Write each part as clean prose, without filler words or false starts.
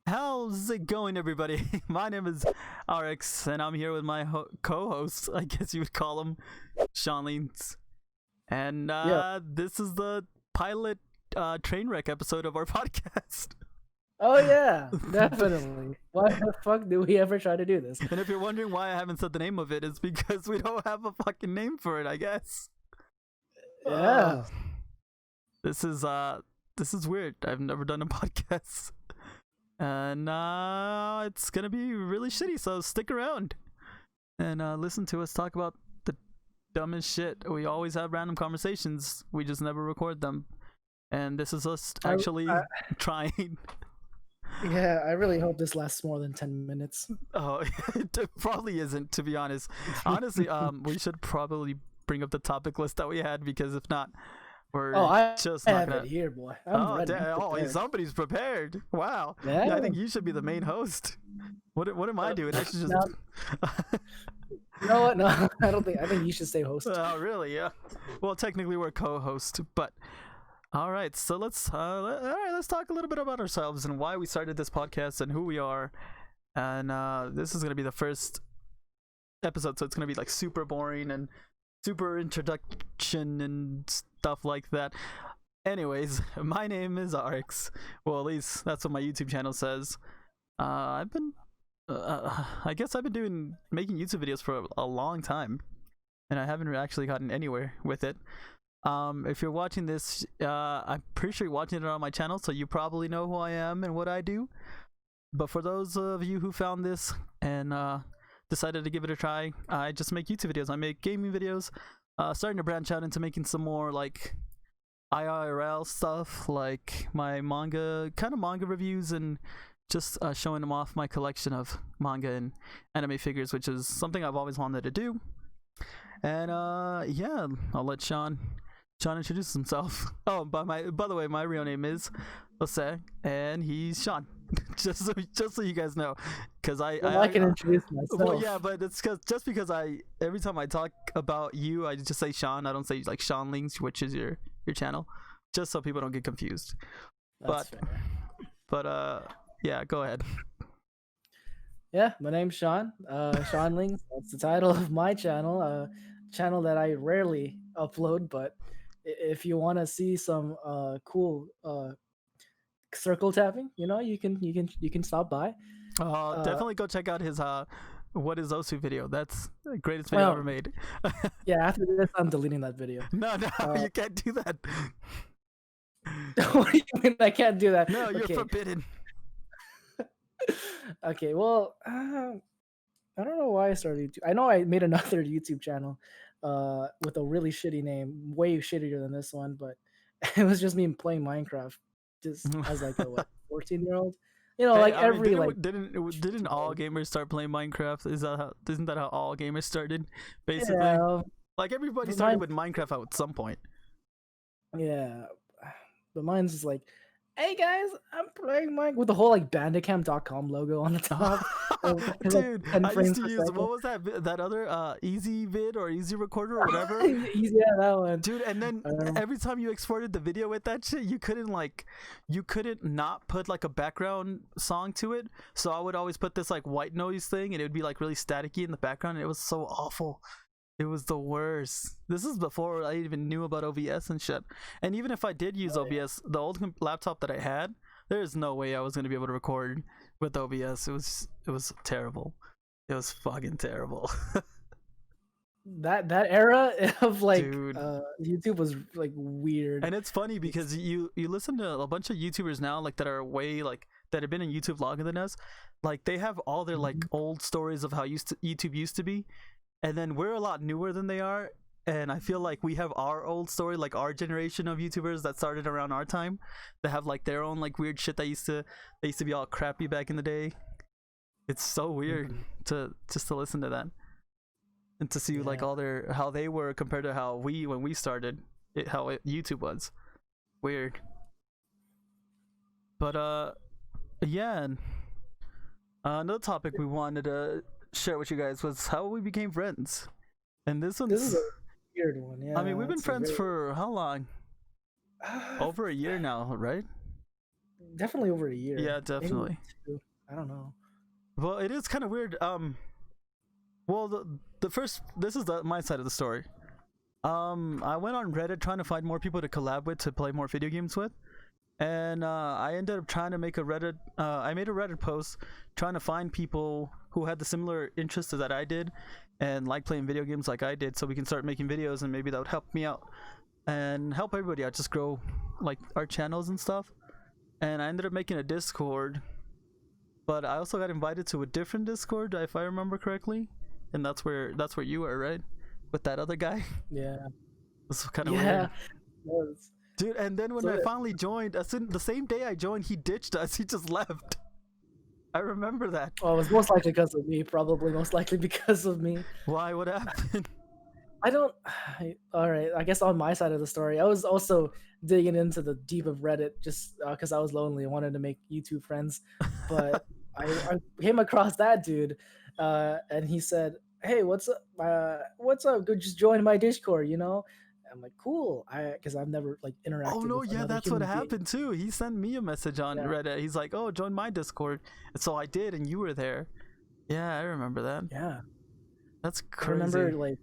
How's it going, everybody? My name is Rx, and I'm here with my co-host, I guess you would call him, Shawnlings. And Yeah. this is the pilot train wreck episode of our podcast. Oh yeah, definitely. Why the fuck do we ever try to do this? And if you're wondering why I haven't said the name of it, it's because we don't have a fucking name for it, I guess. Yeah. This is weird. I've never done a podcast. And it's gonna be really shitty, so stick around and listen to us talk about the dumbest shit. We always have random conversations, we just never record them, and this is us actually trying. Yeah, I really hope this lasts more than 10 minutes. Oh, it probably isn't, to be honest. Honestly, we should probably bring up the topic list that we had, because if not, we're just not have gonna... it here, boy. I'm ready. Somebody's prepared. Wow. Yeah. I think you should be the main host. What am I doing? I should just... You know what? No, I don't think. I think you should stay host. Oh, really? Yeah. Well, technically we're co-host, but all right. So let's talk a little bit about ourselves and why we started this podcast and who we are. And this is gonna be the first episode, so it's gonna be like super boring and super introduction and stuff like that. Anyways, my name is Rx. Well, at least that's what my YouTube channel says. I guess I've been making YouTube videos for a long time, and I haven't actually gotten anywhere with it. If you're watching this, I'm pretty sure you're watching it on my channel, so you probably know who I am and what I do. But for those of you who found this and decided to give it a try, I just make YouTube videos. I make gaming videos, starting to branch out into making some more like IRL stuff, like my manga reviews, and just showing them off my collection of manga and anime figures, which is something I've always wanted to do. And yeah, I'll let Sean introduce himself. Oh, by the way, my real name is Jose, and he's Sean. just so you guys know, because I can introduce myself. Well, yeah, but it's because every time I talk about you, I just say Sean. I don't say like Shawnlings, which is your channel, just so people don't get confused. That's fair. But yeah, go ahead. Yeah, my name's Sean. Shawnlings. That's the title of my channel. Channel that I rarely upload, but if you want to see some cool circle tapping, you can stop by. Definitely go check out his what is Osu video. That's the greatest video ever made. Yeah, after this I'm deleting that video. No, you can't do that. What do you mean I can't do that? No, you're forbidden. Okay, well, I don't know why I started YouTube. I know I made another YouTube channel with a really shitty name, way shittier than this one, but it was just me playing Minecraft just as like a 14-year-old. Didn't all gamers start playing Minecraft? Isn't that how all gamers started? Basically, yeah, like everybody started with Minecraft at some point. Yeah, but mine's just like, hey guys, I'm playing Minecraft with the whole like bandicam.com logo on the top. Dude, I used to use, what was that other Easy Vid or Easy Recorder or whatever? Yeah, that one. Dude, and then every time you exported the video with that shit, you couldn't not put like a background song to it. So I would always put this like white noise thing, and it would be like really staticky in the background, and it was so awful. It was the worst. This is before I even knew about OBS and shit. And even if I did use OBS, the old laptop that I had, there's no way I was gonna be able to record with OBS. It was terrible. It was fucking terrible. that era of like YouTube was like weird. And it's funny because you listen to a bunch of YouTubers now, like that are way like that have been in YouTube longer than us. Like they have all their like old stories of how YouTube used to be. And then we're a lot newer than they are, and I feel like we have our old story, like our generation of YouTubers that started around our time, that have like their own like weird shit that used to be all crappy back in the day. It's so weird to listen to that and to see like all how they were compared to how when we started YouTube was. Weird. But yeah, and another topic we wanted to share with you guys was how we became friends. And this is a weird one. Yeah, I mean, we've been friends for how long? Over a year now, right? definitely over a year. Yeah, Maybe definitely. 2. I don't know. Well, it is kind of weird. Well, the first, this is my side of the story. I went on Reddit trying to find more people to collab with to play more video games with, and I ended up trying to make a Reddit. I made a Reddit post trying to find people who had the similar interests that I did, and like playing video games like I did, so we can start making videos, and maybe that would help me out and help everybody out, just grow like our channels and stuff. And I ended up making a Discord, but I also got invited to a different Discord, if I remember correctly, and that's where you were, right? With that other guy. Yeah. It's kind of Yeah. weird. Was. Dude, and then when So I finally joined, as soon the same day I joined, he ditched us. He just left. I remember that. Well, it was most likely because of me. Probably most likely because of me. Why? What happened? I don't. All right. I guess on my side of the story, I was also digging into the deep of Reddit just because I was lonely and wanted to make YouTube friends. But I came across that dude, and he said, "Hey, what's up? What's up? Go just join my Discord, you know." I'm like, "Cool," because I've never like interacted. Oh no, with yeah, another that's what human being. happened too. He sent me a message on Reddit. He's like, "Oh, join my Discord," and so I did, and you were there. Yeah, I remember that. Yeah. That's crazy. I remember like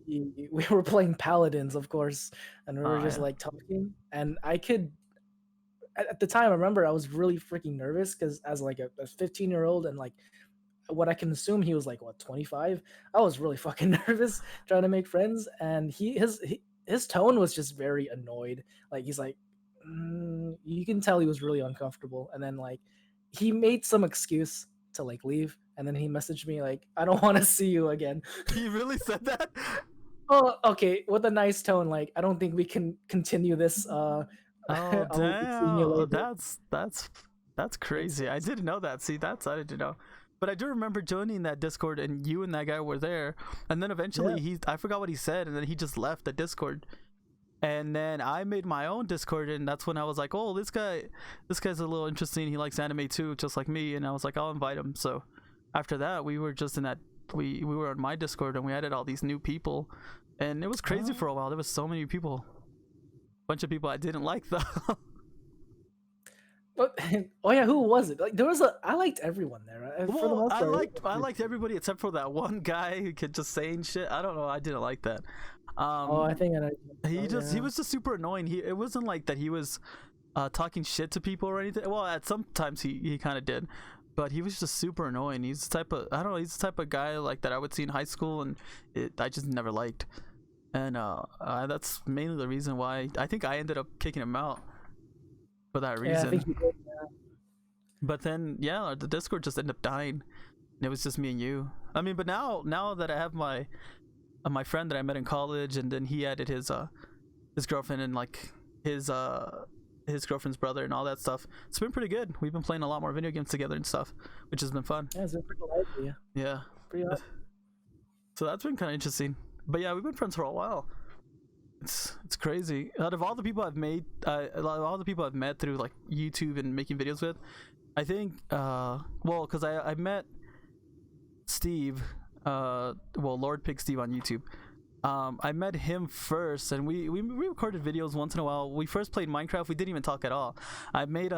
we were playing Paladins, of course, and we were just like talking, and I could. At the time, I remember I was really freaking nervous because as like a 15-year-old and like what I can assume he was like what 25. I was really fucking nervous trying to make friends, and his tone was just very annoyed. Like he's like, you can tell he was really uncomfortable, and then like he made some excuse to like leave, and then he messaged me like, I don't want to see you again. He really said that? Oh, okay, with a nice tone, like I don't think we can continue this. Oh damn, that's crazy. I didn't know that. See, that's I didn't know. But I do remember joining that Discord, and you and that guy were there, and then eventually I forgot what he said, and then he just left the Discord. And then I made my own Discord, and that's when I was like, oh, this guy's a little interesting. He likes anime too, just like me. And I was like, I'll invite him. So after that, we were just in that we were on my Discord, and we added all these new people, and it was crazy for a while. There was so many people, bunch of people I didn't like though. But oh yeah, who was it? Like there was I liked everyone there. Well, for the most part, I liked everybody except for that one guy who could just saying shit. I don't know. I didn't like that. I think he was just super annoying. It wasn't like that he was talking shit to people or anything. Well, at some times he kind of did, but he was just super annoying. He's the type of he's the type of guy like that I would see in high school, and I just never liked. And that's mainly the reason why I think I ended up kicking him out for that reason. Yeah, I think he did, yeah. But then the Discord just ended up dying, and it was just me and you. I mean, but now that I have my friend that I met in college, and then he added his girlfriend and like his girlfriend's brother and all that stuff. It's been pretty good. We've been playing a lot more video games together and stuff, which has been fun. Yeah, it's been pretty lively. Yeah. Pretty lively. So that's been kind of interesting. But yeah, we've been friends for a while. It's crazy. Out of all the people I've made, all the people I've met through like YouTube and making videos with, I think, because I met Steve, Lord Pig Steve on YouTube. I met him first, and we recorded videos once in a while. We first played Minecraft. We didn't even talk at all. I made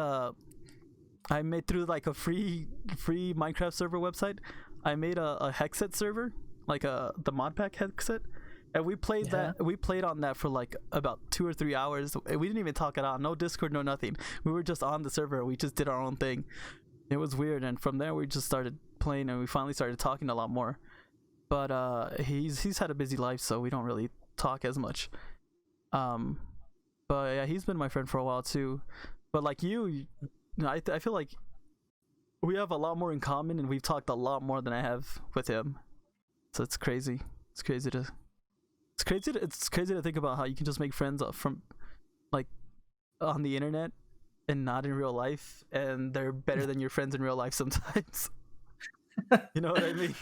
through like a free Minecraft server website. I made a Hexet server, like the modpack Hexet, and we played that. We played on that for like about 2 or 3 hours. We didn't even talk at all. No Discord, no nothing. We were just on the server. We just did our own thing. It was weird, and from there we just started playing, and we finally started talking a lot more. But he's had a busy life, so we don't really talk as much. But yeah, he's been my friend for a while too. But like you know, I feel like we have a lot more in common, and we've talked a lot more than I have with him. So it's crazy. It's crazy to think about how you can just make friends from like on the internet and not in real life, and they're better than your friends in real life sometimes. You know what I mean?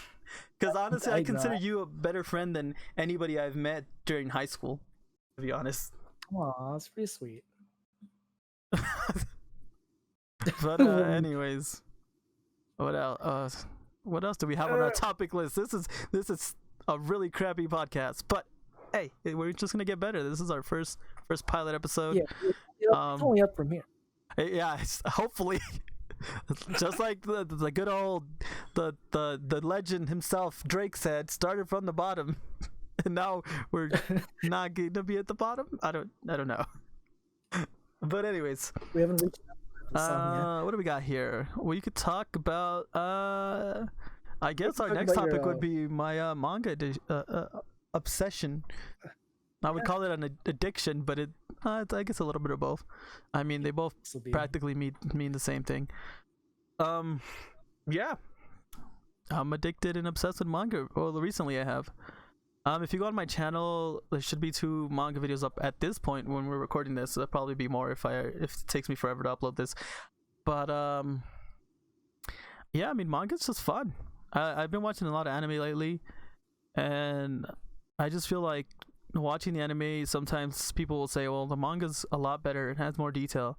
Because honestly, I consider you a better friend than anybody I've met during high school, to be honest. Aw, that's pretty sweet. But anyways, what else? What else do we have on our topic list? This is a really crappy podcast, but hey, we're just gonna get better. This is our first pilot episode. Yeah, it's only up from here. Yeah, hopefully. Just like the good old the legend himself, Drake said, started from the bottom, and now we're not going to be at the bottom. I don't know. But anyways, We haven't reached the song yet. what do we got here? We could talk about I guess our talk next about your, topic would be my manga obsession. I would call it an addiction, but I guess a little bit of both. I mean, they both This will be practically mean the same thing. Yeah, I'm addicted and obsessed with manga. Well, recently I have. If you go on my channel, there should be 2 manga videos up at this point when we're recording this. There'll probably be more if it takes me forever to upload this. But yeah, I mean, manga's just fun. I've been watching a lot of anime lately, and I just feel like watching the anime, sometimes people will say, well, the manga's a lot better, it has more detail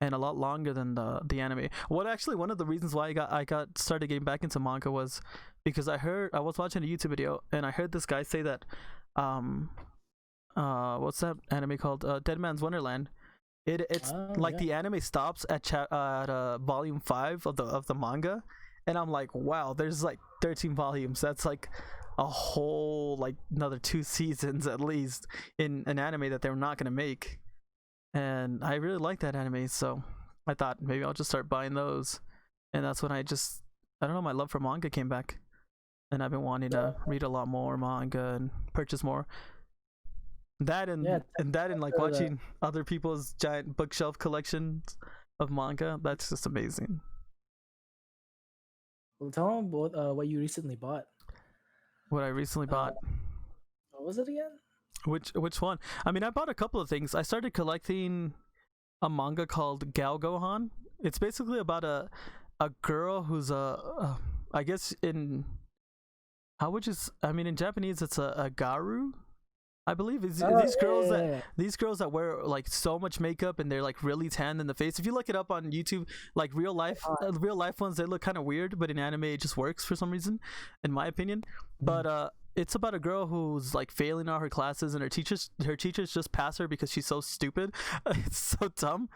and a lot longer than the anime. One of the reasons why I got started getting back into manga was because I was watching a YouTube video and I heard this guy say that what's that anime called, Dead Man's Wonderland, it's like the anime stops at volume 5 of the manga, and I'm like, wow, there's like 13 volumes. That's like a whole, like, another 2 seasons at least in an anime that they're not gonna make. And I really like that anime, so I thought maybe I'll just start buying those. And that's when I don't know, my love for manga came back, and I've been wanting to read a lot more manga and purchase more. That and like watching other people's giant bookshelf collections of manga, that's just amazing. Well, tell them what you recently bought. What I recently bought. What was it again? Which one? I mean, I bought a couple of things. I started collecting a manga called Gal Gohan. It's basically about a girl who's I guess in in Japanese it's a garu, I believe. These girls that wear like so much makeup and they're like really tan in the face. If you look it up on YouTube, like real life ones, they look kind of weird, but in anime it just works for some reason, in my opinion. But it's about a girl who's like failing all her classes, and her teachers just pass her because she's so stupid. It's so dumb.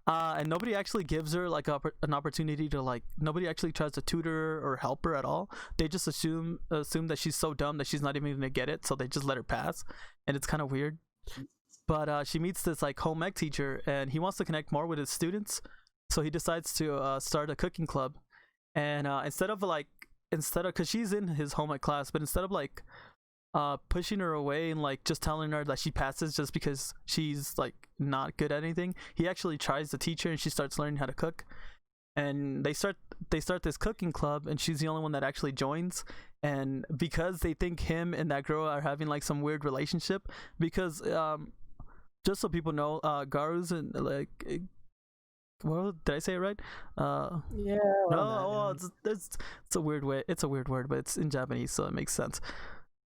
And nobody actually gives her like an opportunity to, like, nobody actually tries to tutor her or help her at all. They just assume that she's so dumb that she's not even gonna get it, so they just let her pass, and it's kind of weird. But she meets this like home ec teacher, and he wants to connect more with his students, so he decides to start a cooking club. And instead of because she's in his home ec class, but instead of like pushing her away and like just telling her that she passes just because she's like not good at anything, he actually tries to teach her, and she starts learning how to cook. And they start this cooking club, and she's the only one that actually joins. And because they think him and that girl are having like some weird relationship, because just so people know, Garu's and like, well, did I say it right? Yeah. No, it's a weird way. It's a weird word, but it's in Japanese, so it makes sense.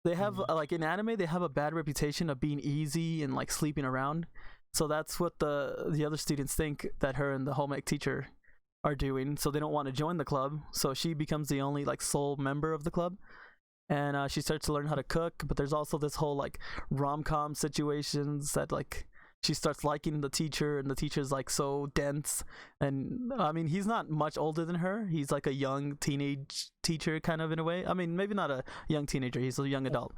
They have like in anime, they have a bad reputation of being easy and like sleeping around. So that's what the other students think that her and the home ec teacher are doing. So they don't want to join the club. So she becomes the only like sole member of the club, and she starts to learn how to cook. But there's also this whole like rom-com situations that like she starts liking the teacher, and the teacher's like so dense. And I mean, he's not much older than her. He's like a young teenage teacher kind of, in a way. I mean, maybe not a young teenager, he's a young adult.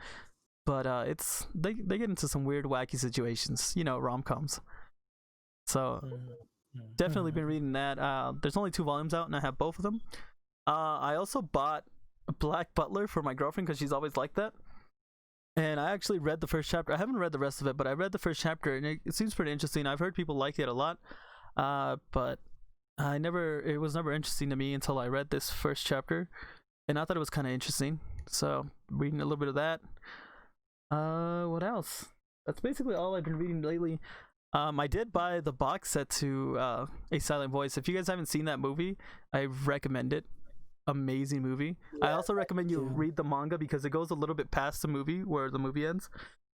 But it's they get into some weird wacky situations, rom-coms. So definitely been reading that. There's only 2 volumes out, and I have both of them. I also bought Black Butler for my girlfriend because she's always like that. And I actually read the first chapter. I haven't read the rest of it, but I read the first chapter, and it seems pretty interesting. I've heard people like it a lot, but it was never interesting to me until I read this first chapter, and I thought it was kind of interesting. So reading a little bit of that. What else? That's basically all I've been reading lately. I did buy the box set to A Silent Voice. If you guys haven't seen that movie, I recommend it. Amazing movie. I also recommend you read the manga because it goes a little bit past the movie where the movie ends.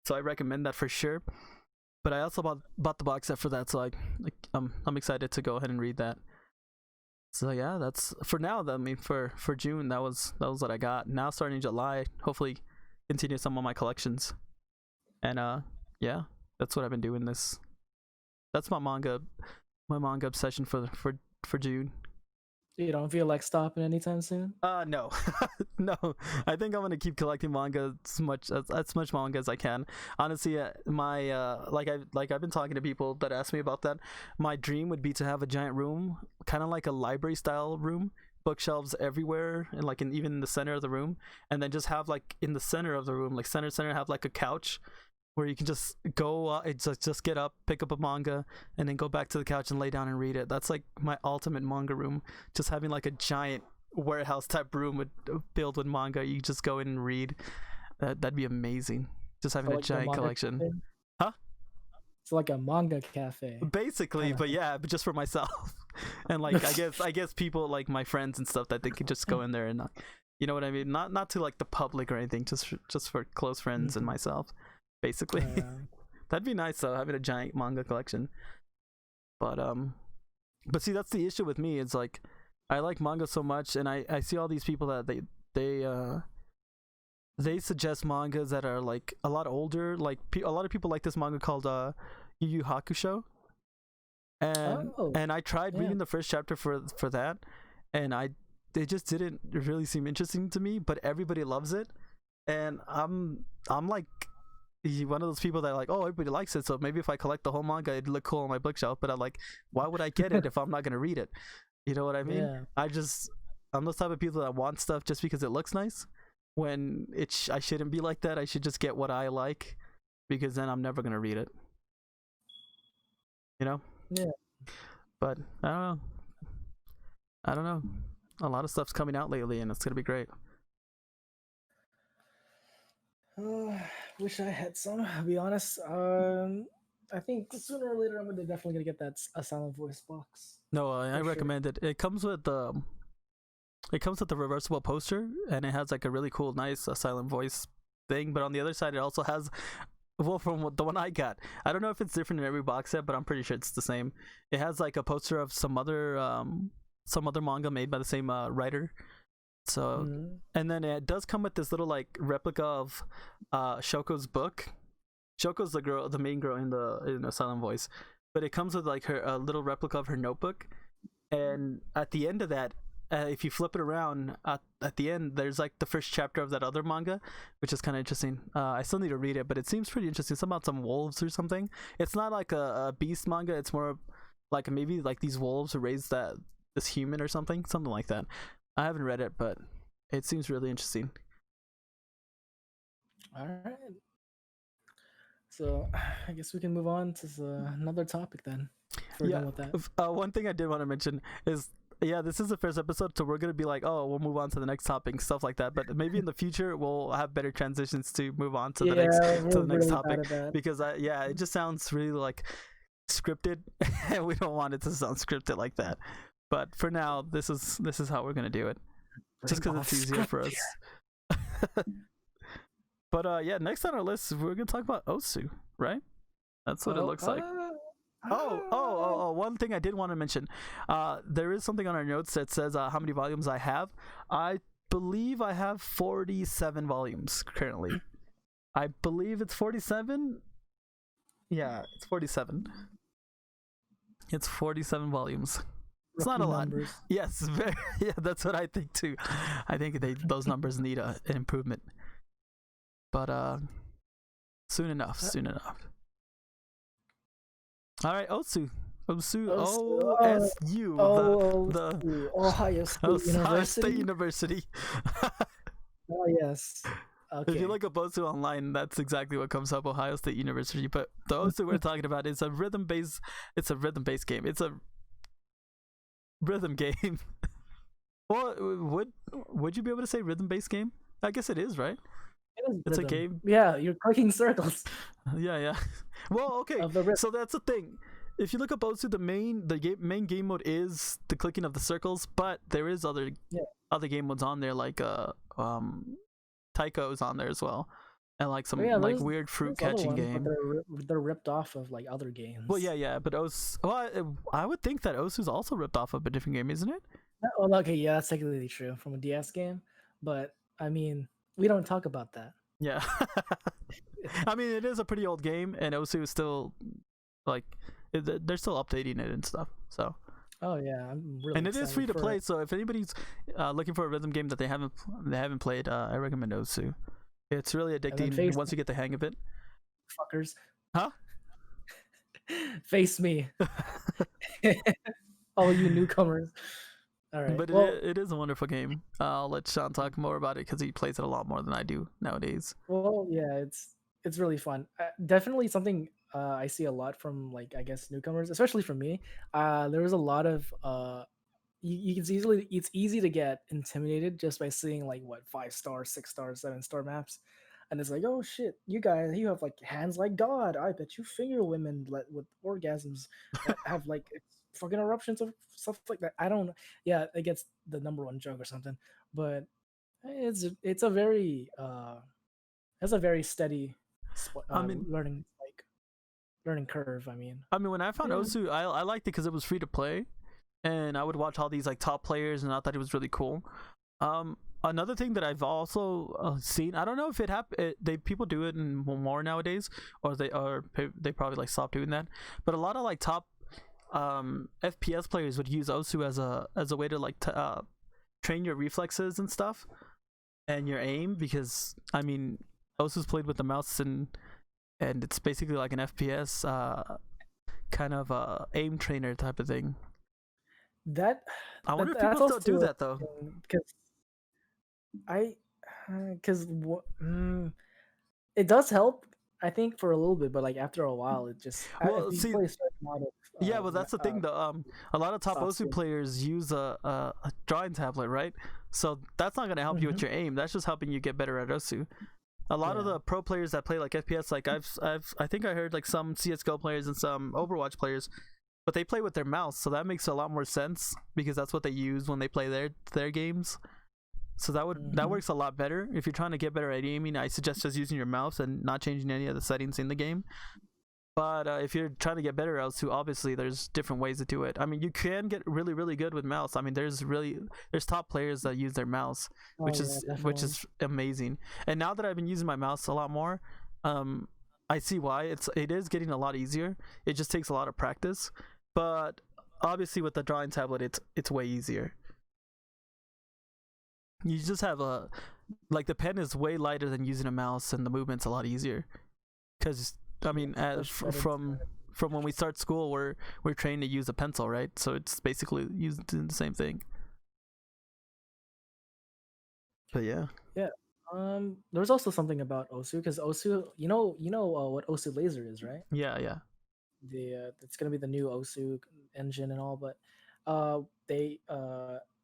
So I recommend that for sure. But I also bought the box set for that, so I'm excited to go ahead and read that. So yeah, that's for now. I mean, for June, that was what I got. Now starting July, hopefully continue some of my collections. And yeah, that's what I've been doing. That's my manga my manga obsession for June. You don't feel like stopping anytime soon? No. No. I think I'm gonna keep collecting manga as much manga as I can. Honestly, my I've been talking to people that ask me about that. My dream would be to have a giant room, kind of like a library style room, bookshelves everywhere, and like even in the center of the room, and then just have like in the center of the room, like center have like a couch where you can just go just get up, pick up a manga, and then go back to the couch and lay down and read it. That's like my ultimate manga room. Just having like a giant warehouse type room filled with manga. You just go in and read. That'd be amazing. Just having a giant collection. Cafe? Huh? It's like a manga cafe. Basically, but yeah, but just for myself. And like I guess people like my friends and stuff that they could just go in there and you know what I mean? Not to like the public or anything, just for close friends and myself. Basically. That'd be nice though, having a giant manga collection. But see, that's the issue with me. It's like I like manga so much, and I see all these people that they suggest mangas that are like a lot older. Like a lot of people like this manga called Yu Yu Hakusho, and I tried reading the first chapter for that, and they just didn't really seem interesting to me. But everybody loves it, and I'm like one of those people that are like, oh, everybody likes it, so maybe if I collect the whole manga, it'd look cool on my bookshelf. But I'm like, why would I get it if I'm not gonna read it? You know what I mean? Yeah. I'm those type of people that want stuff just because it looks nice. When I shouldn't be like that. I should just get what I like, because then I'm never gonna read it. You know? Yeah. But I don't know. A lot of stuff's coming out lately, and it's gonna be great. Wish I had some. I'll be honest. I think sooner or later I'm definitely gonna get that a silent voice box. No, I recommend it. It comes with the reversible poster, and it has like a really cool, nice silent voice thing. But on the other side, it also has, well, from the one I got, I don't know if it's different in every box set, but I'm pretty sure it's the same. It has like a poster of some other manga made by the same writer. So, and then it does come with this little like replica of Shoko's book. Shoko's the main girl in the silent voice, but it comes with like a little replica of her notebook. And at the end of that, if you flip it around, at the end there's like the first chapter of that other manga, which is kind of interesting. I still need to read it, but it seems pretty interesting. It's about some wolves or something. It's not like a beast manga. It's more like maybe like these wolves who raised this human or something like that. I haven't read it, but it seems really interesting. All right. So I guess we can move on to another topic then. We're done with that. One thing I did want to mention is, yeah, this is the first episode, so we're gonna be like, oh, we'll move on to the next topic, stuff like that. But maybe in the future we'll have better transitions to move on to the next topic, because it just sounds really like scripted, and we don't want it to sound scripted like that. But for now, this is how we're gonna do it, just because it's easier for us. But next on our list, we're gonna talk about Osu, right? That's what it looks like. One thing I did want to mention, there is something on our notes that says how many volumes I have. I believe I have 47 volumes currently. I believe it's 47. Yeah, it's 47. It's 47 volumes. It's not a lot. Yes, yeah, that's what I think too. I think those numbers need an improvement. But soon enough. All right, Osu, OSU, the Ohio State University. Oh yes. Okay. If you look up Osu online, that's exactly what comes up, Ohio State University. But the Osu we're talking about is a rhythm-based. It's a rhythm-based game. It's a rhythm game. Well, would you be able to say rhythm-based game? I guess it is, right? It's a game. Yeah, you're clicking circles. Yeah. Well, okay. So that's the thing. If you look up Osu, the main game mode is the clicking of the circles, but there is other game modes on there, like Taiko is on there as well, and like some like weird fruit catching game. They're ripped off of like other games. Well, yeah, but I would think that Osu's also ripped off of a different game, isn't it? Well, okay, yeah, that's technically true from a DS game, but I mean, we don't talk about that. Yeah. I mean, it is a pretty old game, and Osu is still like they're still updating it and stuff. So. Oh yeah, I'm really. And it is excited free to for play. it. So if anybody's looking for a rhythm game that they haven't played, I recommend Osu. It's really And then addicting once you get the hang of it. fuckers. Huh? Face me, all you newcomers. All right. But Well, it is a wonderful game. I'll let Sean talk more about it because he plays it a lot more than I do nowadays. yeah, it's really fun. Definitely something I see a lot from, like, I guess, newcomers, especially from me. There was a lot of you can it's easy to get intimidated just by seeing, like, what, 5-star, 6-star, 7-star maps, and it's like, oh shit, you guys, you have like hands like God. I bet you finger women with orgasms that have like fucking eruptions of stuff like that. I don't. Yeah, it gets the number one joke or something, but it's a very has a very steady I mean, learning curve. I mean, when I found yeah. Osu, I liked it because it was free to play, and I would watch all these like top players, and I thought it was really cool. Another thing that I've also seen, I don't know if people do it more nowadays, or they probably like stopped doing that. But a lot of like top FPS players would use Osu as a way to like train your reflexes and stuff, and your aim, because I mean Osu's played with the mouse, and it's basically like an FPS kind of aim trainer type of thing. I wonder if people still do that though. Because it does help, I think, for a little bit, but like after a while, it just yeah, well, that's the thing though. A lot of top Osu players use a drawing tablet, right? So that's not going to help you with your aim. That's just helping you get better at Osu. A lot of the pro players that play like FPS, like I think I heard like some CS:GO players and some Overwatch players, but they play with their mouse, so that makes a lot more sense because that's what they use when they play their games. So that works a lot better. If you're trying to get better at aiming, I suggest just using your mouse and not changing any of the settings in the game. But if you're trying to get better at Osu, obviously there's different ways to do it. I mean, you can get really, really good with mouse. I mean, there's top players that use their mouse, which is amazing. And now that I've been using my mouse a lot more, I see why it is getting a lot easier. It just takes a lot of practice. But obviously with the drawing tablet, it's way easier. You just have the pen is way lighter than using a mouse, and the movement's a lot easier. Because I mean, from when we start school, we're trained to use a pencil, right? So it's basically using the same thing. But yeah. There was also something about Osu, because Osu, you know what Osu Laser is, right? Yeah. It's gonna be the new Osu engine and all, but they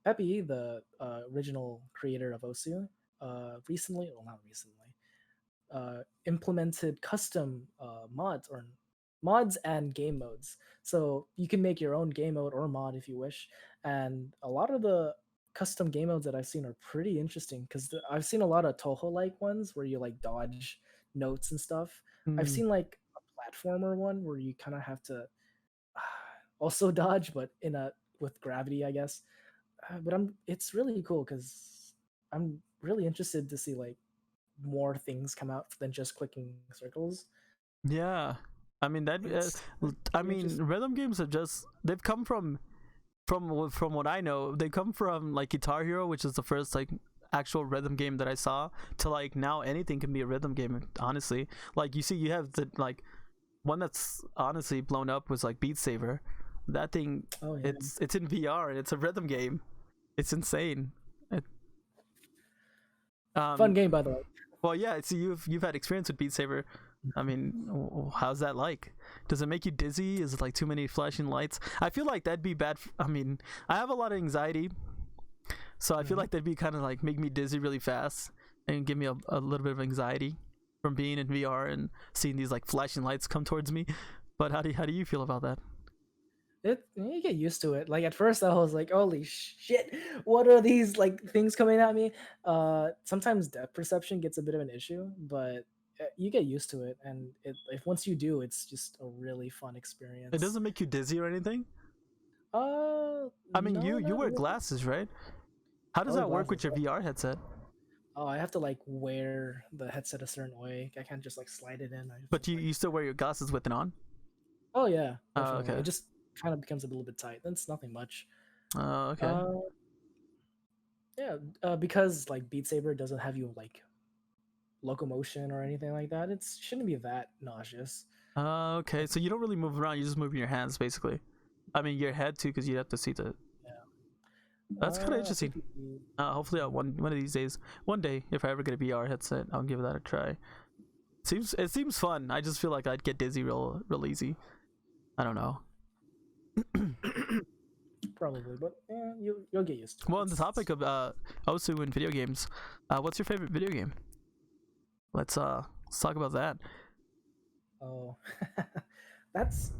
Pepe, the original creator of Osu, not recently, implemented custom mods and game modes. So you can make your own game mode or mod if you wish. And a lot of the custom game modes that I've seen are pretty interesting, because I've seen a lot of Toho-like ones where you like dodge notes and stuff. I've seen like a platformer one where you kind of have to also dodge, but with gravity, I guess. But it's really cool because I'm really interested to see like more things come out than just clicking circles. Yeah, I mean rhythm games they've come from what I know, they come from like Guitar Hero, which is the first like actual rhythm game that I saw, to like now anything can be a rhythm game, honestly. Like you have the like one that's honestly blown up was like Beat Saber. That thing, it's in VR and it's a rhythm game. It's insane. Fun game, by the way. Well, yeah. So you've had experience with Beat Saber. I mean, how's that like? Does it make you dizzy? Is it like too many flashing lights? I feel like that'd be bad. I mean, I have a lot of anxiety, so I feel like that'd be kind of like make me dizzy really fast and give me a little bit of anxiety from being in VR and seeing these like flashing lights come towards me. But how do you feel about that? You get used to it. Like at first I was like, holy shit, what are these like things coming at me? Sometimes depth perception gets a bit of an issue, but you get used to it, and if once you do, it's just a really fun experience. It doesn't make you dizzy or anything? I mean, no, you wear glasses, right? How does that work with your VR headset? Oh, I have to like wear the headset a certain way. I can't just like slide it in. But you still wear your glasses with it on? Oh yeah, Oh, definitely. okay. It just kind of becomes a little bit tight. That's nothing much. Oh, okay. Uh, yeah, because like Beat Saber doesn't have you like locomotion or anything like that. It shouldn't be that nauseous. Okay. So you don't really move around. You just move your hands, basically. I mean, your head too, because you have to see the. Yeah. That's kind of I think interesting. Hopefully, one of these days, one day, if I ever get a VR headset, I'll give that a try. It seems fun. I just feel like I'd get dizzy real easy. I don't know. probably, but you'll get used to it. Well, on the topic of Osu and video games, what's your favorite video game? Let's talk about that. Oh, that's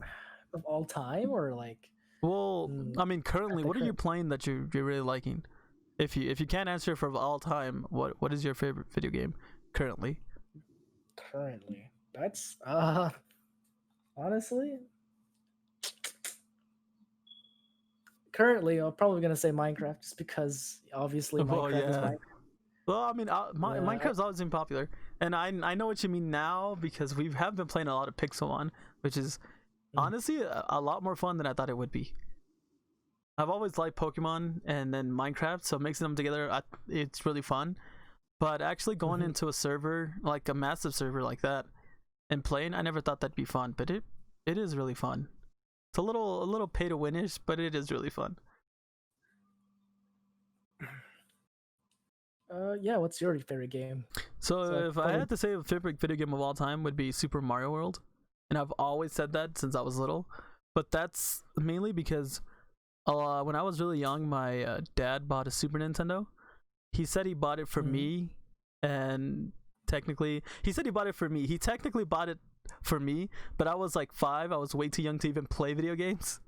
of all time or like. Well, I mean, at currently, the what are you current playing that you're really liking? If you can't answer for all time, what is your favorite video game currently? currently? That's honestly currently I'm probably gonna say Minecraft just because obviously Well, Minecraft is yeah. Minecraft. Well, I mean, Yeah, Minecraft's always been popular, and I know what you mean now because we have been playing a lot of Pixel One, which is honestly a lot more fun than I thought it would be. I've always liked Pokemon and then Minecraft, so mixing them together, it's really fun. But actually going Mhm. into a server, like a massive server like that, and playing, I never thought that'd be fun, but it is really fun. It's a little pay to winish, but it is really fun. Yeah. What's your favorite game? So I So if I probably. had to say a favorite video game of all time would be Super Mario World, and I've always said that since I was little, but that's mainly because when I was really young, my dad bought a Super Nintendo. He said he bought it for Mhm. me, and technically, he said he bought it for me. He technically bought it for me, but I was like 5. I was way too young to even play video games.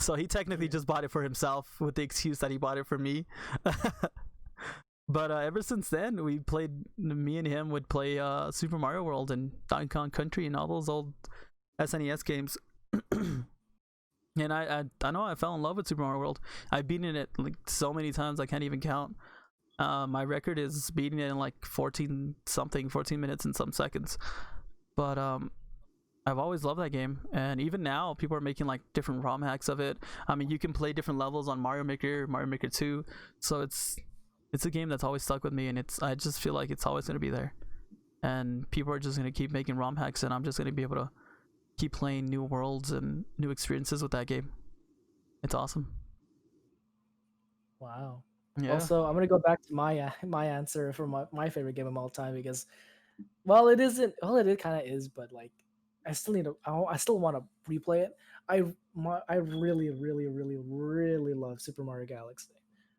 So he technically just bought it for himself with the excuse that he bought it for me. But ever since then, me and him would play Super Mario World and Donkey Kong Country and all those old SNES games. And I know I fell in love with Super Mario World. I've beaten it like so many times I can't even count. My record is beating it in like 14 minutes and some seconds. But I've always loved that game, and even now people are making like different ROM hacks of it. I mean, you can play different levels on Mario Maker 2. So it's a game that's always stuck with me, and I just feel like it's always going to be there. And people are just going to keep making ROM hacks, and I'm just going to be able to keep playing new worlds and new experiences with that game. It's awesome. Wow. Yeah. Also, I'm gonna go back to my answer for my favorite game of all time because, well, it isn't. Well, it kind of is, but like, I still need to. I still want to replay it. I really, really, really, really love Super Mario Galaxy.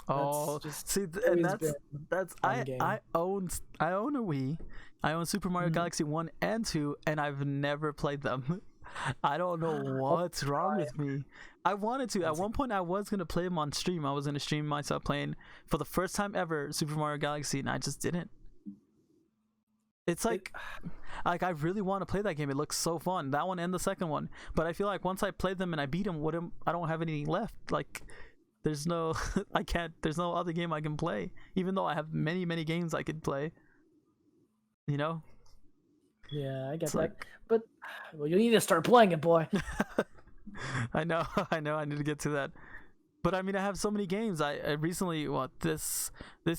That's Oh, just see, and always been that's a fun game. I own a Wii. I own Super Mario Mhm. Galaxy 1 and 2, and I've never played them. I don't know Oh, what's wrong try. with me. I wanted to. At That's one point, I was gonna play them on stream. I was gonna stream myself playing for the first time ever Super Mario Galaxy, and I just didn't. It's it. like I really want to play that game. It looks so fun. That one and the second one. But I feel like once I play them and I beat them, I don't have anything left. Like there's no I can't. There's no other game I can play. Even though I have many games I could play. You know. Yeah, I get It's that. like But well, you need to start playing it, boy. I know. I know. I need to get to that. But I mean, I have so many games. I recently, this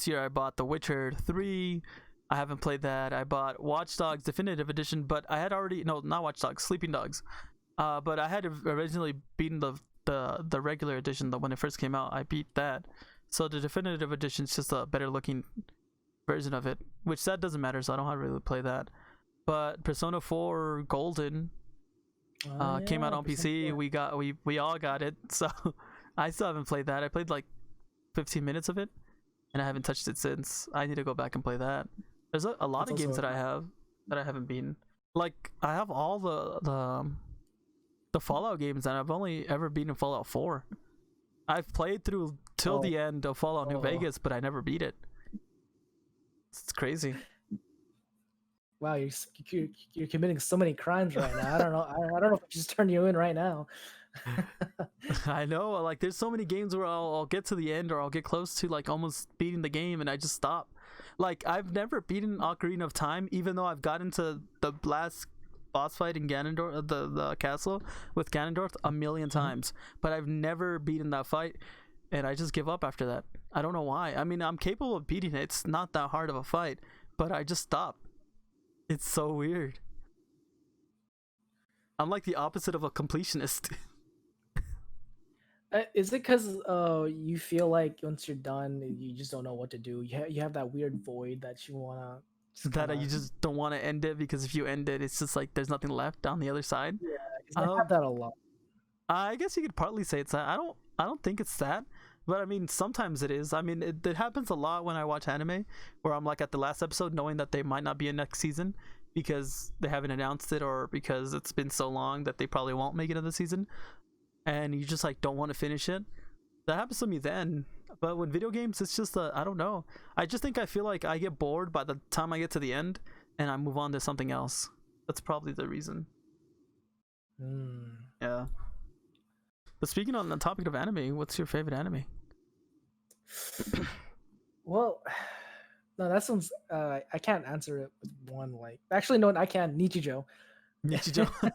year, I bought The Witcher 3. I haven't played that. I bought Watch Dogs Definitive Edition, but I had already no, not Watch Dogs, Sleeping Dogs. But I had originally beaten the regular edition. When it first came out, I beat that. So the Definitive Edition is just a better looking version of it, which that doesn't matter. So I don't have to really play that. But Persona 4 Golden came out Yeah, on Persona PC. 4. We all got it. So I still haven't played that. I played like 15 minutes of it, and I haven't touched it since. I need to go back and play that. There's a lot That's of also games that I have that I haven't beaten. Like I have all the Fallout games, and I've only ever beaten Fallout 4. I've played through till oh, the end of Fallout New oh. Vegas, but I never beat it. It's crazy. Wow, you're committing so many crimes right now. I don't know. I don't know if I should just turn you in right now. I know, like there's so many games where I'll get to the end or I'll get close to like almost beating the game and I just stop. Like I've never beaten Ocarina of Time, even though I've gotten to the last boss fight in Ganondorf, the castle with Ganondorf, a million times, but I've never beaten that fight, and I just give up after that. I don't know why. I mean, I'm capable of beating it. It's not that hard of a fight, but I just stop. It's so weird. I'm like the opposite of a completionist. Is it because you feel like once you're done, you just don't know what to do? You have that weird void that you wanna just That kinda... you just don't want to end it, because if you end it, it's just like there's nothing left on the other side. Yeah, 'cause I have that a lot. I guess you could partly say it's that. I don't think it's that, but I mean sometimes it is. I mean it happens a lot when I watch anime, where I'm like at the last episode knowing that they might not be in next season because they haven't announced it, or because it's been so long that they probably won't make another season, and you just like don't want to finish it. That happens to me then. But with video games, it's just I don't know. I just think I feel like I get bored by the time I get to the end, and I move on to something else. That's probably the reason. Yeah. But speaking on the topic of anime, what's your favorite anime? Well, no, that sounds. I can't answer it with one. Like, actually, no, I can. Nichijou. Nichijou.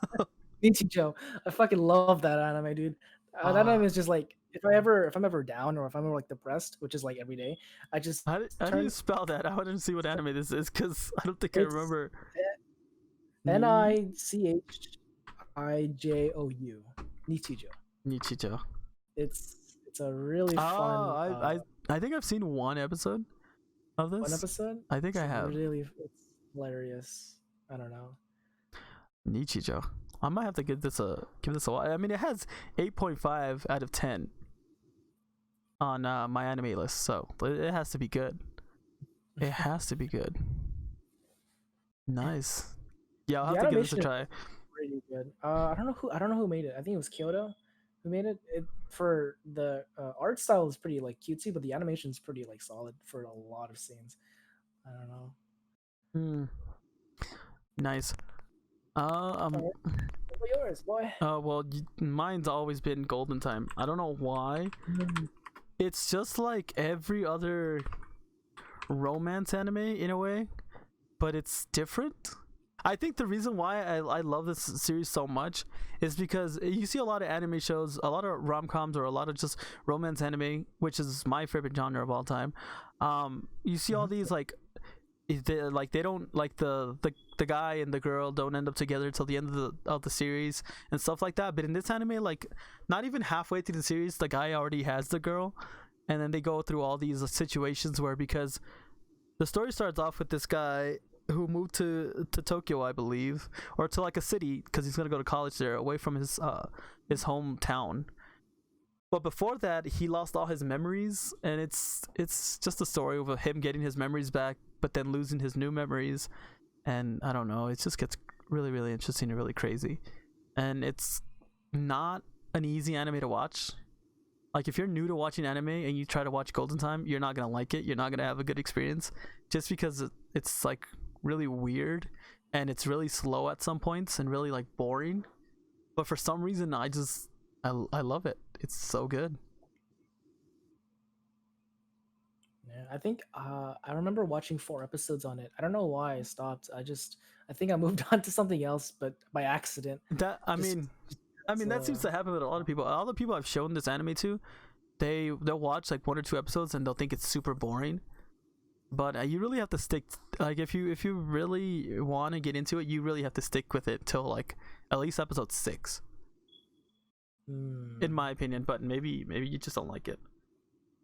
Nichijou. I fucking love that anime, dude. That anime is just like, if I'm ever down, or if I'm ever like depressed, which is like every day, I just How do you spell that? I want to see what anime this is, because I don't think I remember. Nichijou. Nichijou. Nichijou. It's a really fun. I think I've seen one episode of this. One episode? I think I have. It's hilarious. I don't know. Nichijou. I might have to give this a while. I mean, it has 8.5 out of 10 on my anime list, so it has to be good. It has to be good. Nice. Yeah, I'll have to give this a try. Pretty good. I don't know who made it. I think it was Kyoto who made it. For the art style is pretty like cutesy, but the animation is pretty like solid for a lot of scenes. I don't know. Nice. What yours, boy? Well, mine's always been Golden Time. I don't know why. It's just like every other romance anime in a way, but it's different. I think the reason why I love this series so much is because you see a lot of anime shows, a lot of rom-coms, or a lot of just romance anime, which is my favorite genre of all time. You see all these like they don't like the guy and the girl don't end up together till the end of the series and stuff like that. But in this anime, like not even halfway through the series, the guy already has the girl, and then they go through all these situations where, because the story starts off with this guy who moved to Tokyo, I believe, or to like a city, because he's gonna go to college there, away from his hometown. But before that, he lost all his memories, and it's just a story of him getting his memories back, but then losing his new memories. And I don't know, it just gets really, really interesting and really crazy. And it's not an easy anime to watch. Like, if you're new to watching anime and you try to watch Golden Time, you're not gonna like it. You're not gonna have a good experience, just because it's like really weird, and it's really slow at some points and really like boring. But for some reason, I love it. It's so good. Yeah, I think I remember watching 4 episodes on it. I don't know why I stopped. I think I moved on to something else, but by accident. I mean that seems to happen with a lot of people. All the people I've shown this anime to, they'll watch like 1 or 2 episodes and they'll think it's super boring. But you really have to stick. Like, if you really want to get into it, you really have to stick with it till like at least episode 6. In my opinion, but maybe you just don't like it.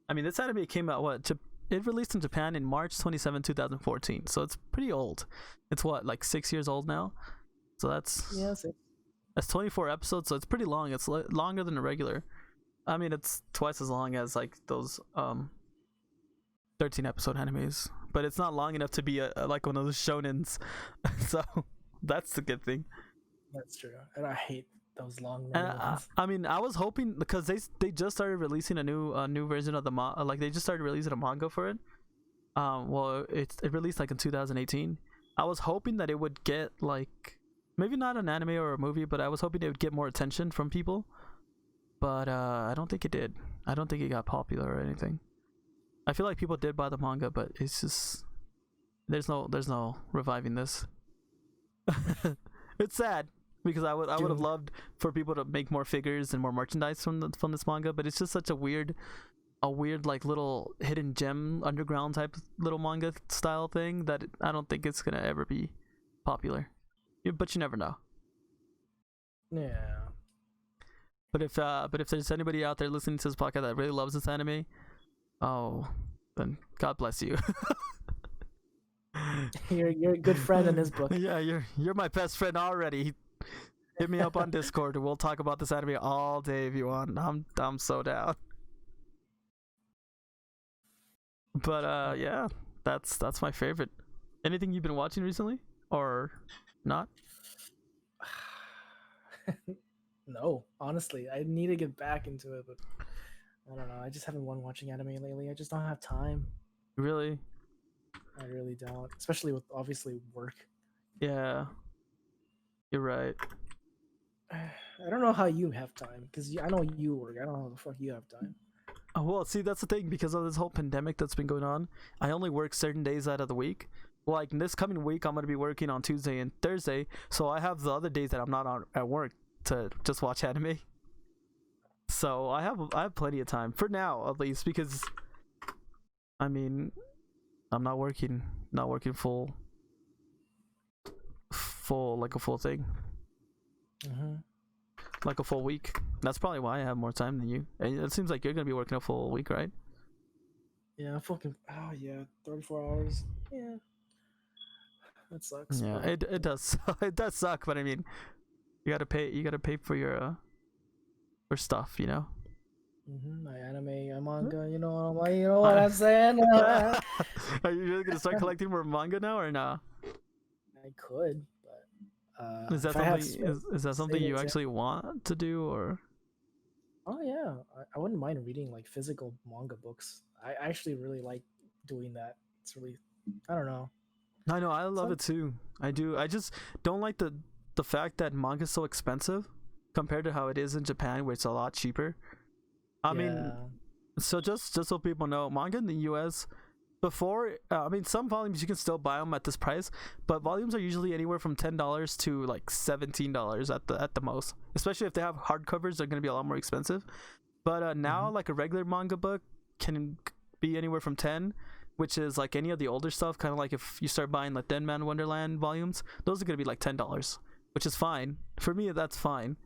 I mean, this anime came out it released in Japan in March 27, 2014, so it's pretty old. It's like 6 years old now. So that's 24 episodes, so it's pretty long. It's longer than a regular. I mean, it's twice as long as like those 13 episode animes, but it's not long enough to be like one of those shonens. So that's the good thing. That's true, and I hate those long ones. I mean, I was hoping, because they just started releasing a new version of the like they just started releasing a manga for it. Well, it released like in 2018. I was hoping that it would get like, maybe not an anime or a movie, but I was hoping it would get more attention from people. But I don't think it did. I don't think it got popular or anything. I feel like people did buy the manga, but it's just there's no reviving this. It's sad because I would have Doom. loved for people to make more figures and more merchandise from this manga, but it's just such a weird like little hidden gem underground type little manga style thing that I don't think it's gonna ever be popular. But you never know. Yeah. But if there's anybody out there listening to this podcast that really loves this anime, oh, then God bless you. You're a good friend in his book. Yeah, you're my best friend already. Hit me up on Discord. We'll talk about this anime all day if you want. I'm so down. But yeah, that's my favorite. Anything you've been watching recently or not? No, honestly, I need to get back into it, but I don't know. I just haven't been watching anime lately. I just don't have time. Really? I really don't, especially with obviously work. Yeah, you're right. I don't know how you have time because I know you work. I don't know how the fuck you have time. Oh, well, see, that's the thing, because of this whole pandemic that's been going on, I only work certain days out of the week. Like this coming week, I'm gonna be working on Tuesday and Thursday, so I have the other days that I'm not on at work to just watch anime. So I have plenty of time for now, at least, because I mean, I'm not working full like a full thing, like a full week. That's probably why I have more time than you. It seems like you're gonna be working a full week, right? Yeah, fucking. Oh yeah, 34 hours. Yeah, that sucks. Yeah, but- it does. It does suck, but I mean, you gotta pay for your for stuff, you know. My anime, my manga. You know what I'm saying. Are you really gonna start collecting more manga now or nah? I could, but Is that if I have something? Is that something you savings, actually want to do, or? Oh yeah, I wouldn't mind reading like physical manga books. I actually really like doing that. It's really, I don't know. I know, I love it too. I do. I just don't like the fact that manga is so expensive compared to how it is in Japan, where it's a lot cheaper. I mean, so just so people know, manga in the U.S. before, I mean, some volumes you can still buy them at this price, but volumes are usually anywhere from $10 to like $17 at the most. Especially if they have hardcovers, they're gonna be a lot more expensive. But now, like a regular manga book can be anywhere from 10, which is like any of the older stuff. Kind of like if you start buying like Denman Wonderland volumes, those are gonna be like $10, which is fine for me. That's fine.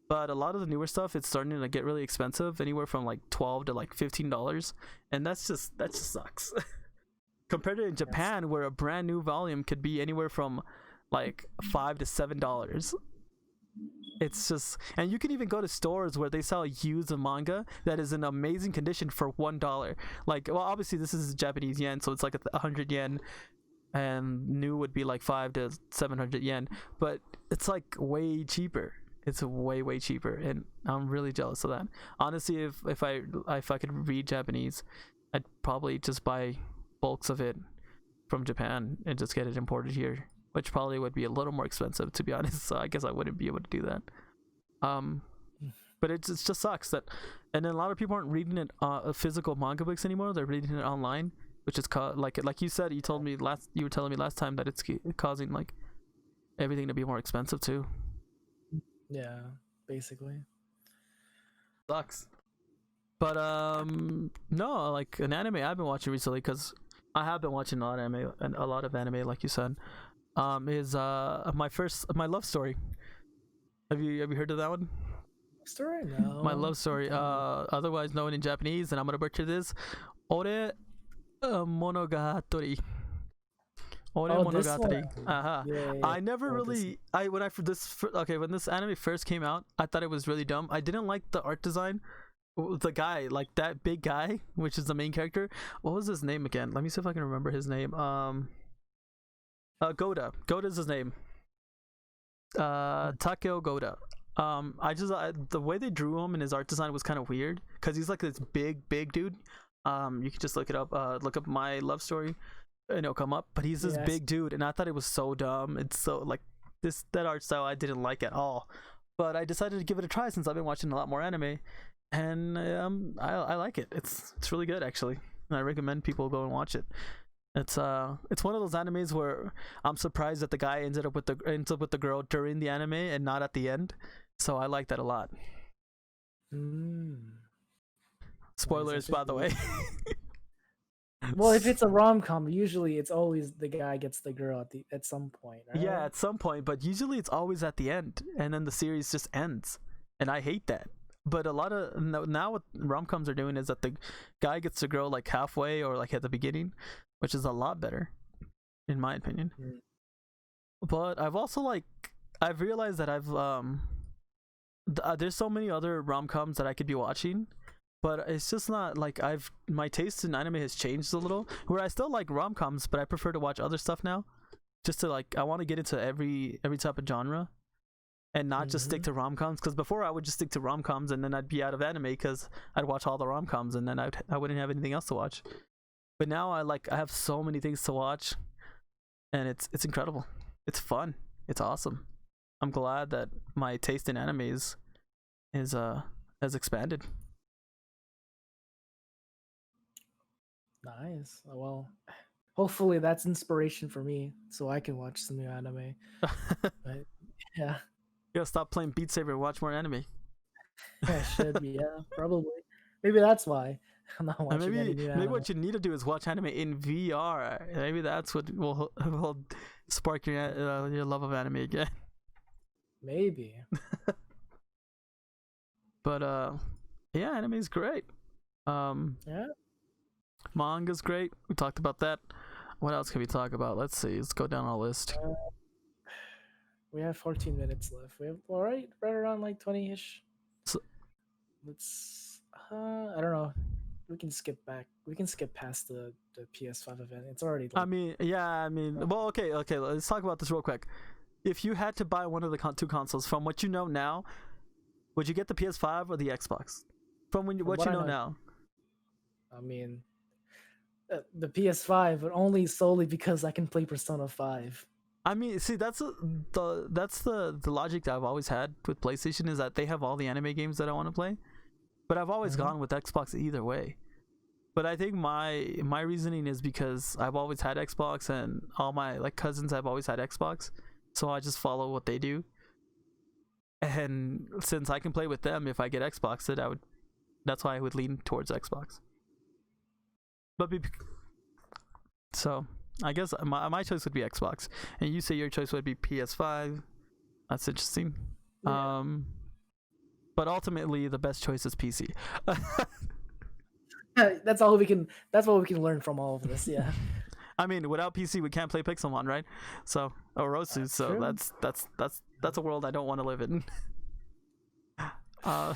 But a lot of the newer stuff, it's starting to get really expensive, anywhere from like $12 to like $15, and that just sucks. Compared to in Japan, where a brand new volume could be anywhere from like $5 to $7. It's just, and you can even go to stores where they sell used manga that is in amazing condition for $1. Like, well, obviously this is Japanese yen, so it's like 100 yen, and new would be like 5 to 700 yen, but it's like way cheaper. It's way cheaper, and I'm really jealous of that. Honestly, if I could read Japanese, I'd probably just buy bulks of it from Japan and just get it imported here, which probably would be a little more expensive, to be honest. So I guess I wouldn't be able to do that. But it just sucks that, and then a lot of people aren't reading it physical manga books anymore. They're reading it online, which is like you said. You were telling me last time that it's causing like everything to be more expensive too. Yeah, basically. Sucks. But no, like an anime I've been watching recently, because I have been watching a lot of anime, like you said, is my love story. Have you heard of that one? Story? No. My love story, otherwise known in Japanese, and I'm gonna butcher this, Ore Monogatari. Ore Monogatari. Yeah, I never really when this anime first came out, I thought it was really dumb. I didn't like the art design. The guy, like that big guy, which is the main character. What was his name again? Let me see if I can remember his name. Goda. Goda's his name. Takeo Goda. The way they drew him and his art design was kind of weird, because he's like this big dude. You can just look it up. Look up My Love Story, and it'll come up. But he's this big dude, and I thought it was so dumb. It's so like that art style I didn't like at all. But I decided to give it a try since I've been watching a lot more anime, and I like it. It's really good, actually. And I recommend people go and watch it. It's one of those animes where I'm surprised that the guy ends up with the girl during the anime and not at the end. So I like that a lot. Spoilers, by the way. Well, if it's a rom-com, usually it's always the guy gets the girl at some point, right? Yeah, at some point, but usually it's always at the end, and then the series just ends, and I hate that. But a lot of now what rom-coms are doing is that the guy gets the girl like halfway or like at the beginning, which is a lot better, in my opinion. But I've realized that there's so many other rom-coms that I could be watching, but it's just not like my taste in anime has changed a little, where I still like rom-coms, but I prefer to watch other stuff now, just to I want to get into every type of genre and not just stick to rom-coms, because before I would just stick to rom-coms and then I'd be out of anime because I'd watch all the rom-coms and then I wouldn't have anything else to watch. But now I have so many things to watch, and it's incredible. It's fun. It's awesome. I'm glad that my taste in animes has expanded. Nice. Well, hopefully that's inspiration for me so I can watch some new anime. But yeah. You gotta stop playing Beat Saber and watch more anime. I should be, yeah, probably. Maybe that's why I'm not watching any new anime. Maybe what you need to do is watch anime in VR. Maybe that's what will spark your love of anime again. Maybe. But yeah, anime is great. Yeah. Manga's great. We talked about that. What else can we talk about? Let's see. Let's go down our list. We have 14 minutes left. We have right around like 20-ish. So, let's I don't know. We can skip back. We can skip past the PS5 event. It's already like, well, okay, let's talk about this real quick. If you had to buy one of the two consoles, from what you know now, would you get the PS5 or the Xbox? From what you know now. I mean, the PS5, but only solely because I can play Persona 5. I mean, see, that's the logic that I've always had with PlayStation, is that they have all the anime games that I want to play, but I've always gone with Xbox either way. But I think my reasoning is because I've always had Xbox, and all my cousins have always had Xbox, so I just follow what they do. And since I can play with them, if I get Xbox, that's why I would lean towards Xbox. But so I guess my choice would be Xbox, and you say your choice would be PS5. That's interesting. Yeah. But ultimately, the best choice is PC. That's what we can learn from all of this. Yeah. I mean, without PC, we can't play Pixelmon, right? So or Rosu. So true. That's a world I don't want to live in. Oh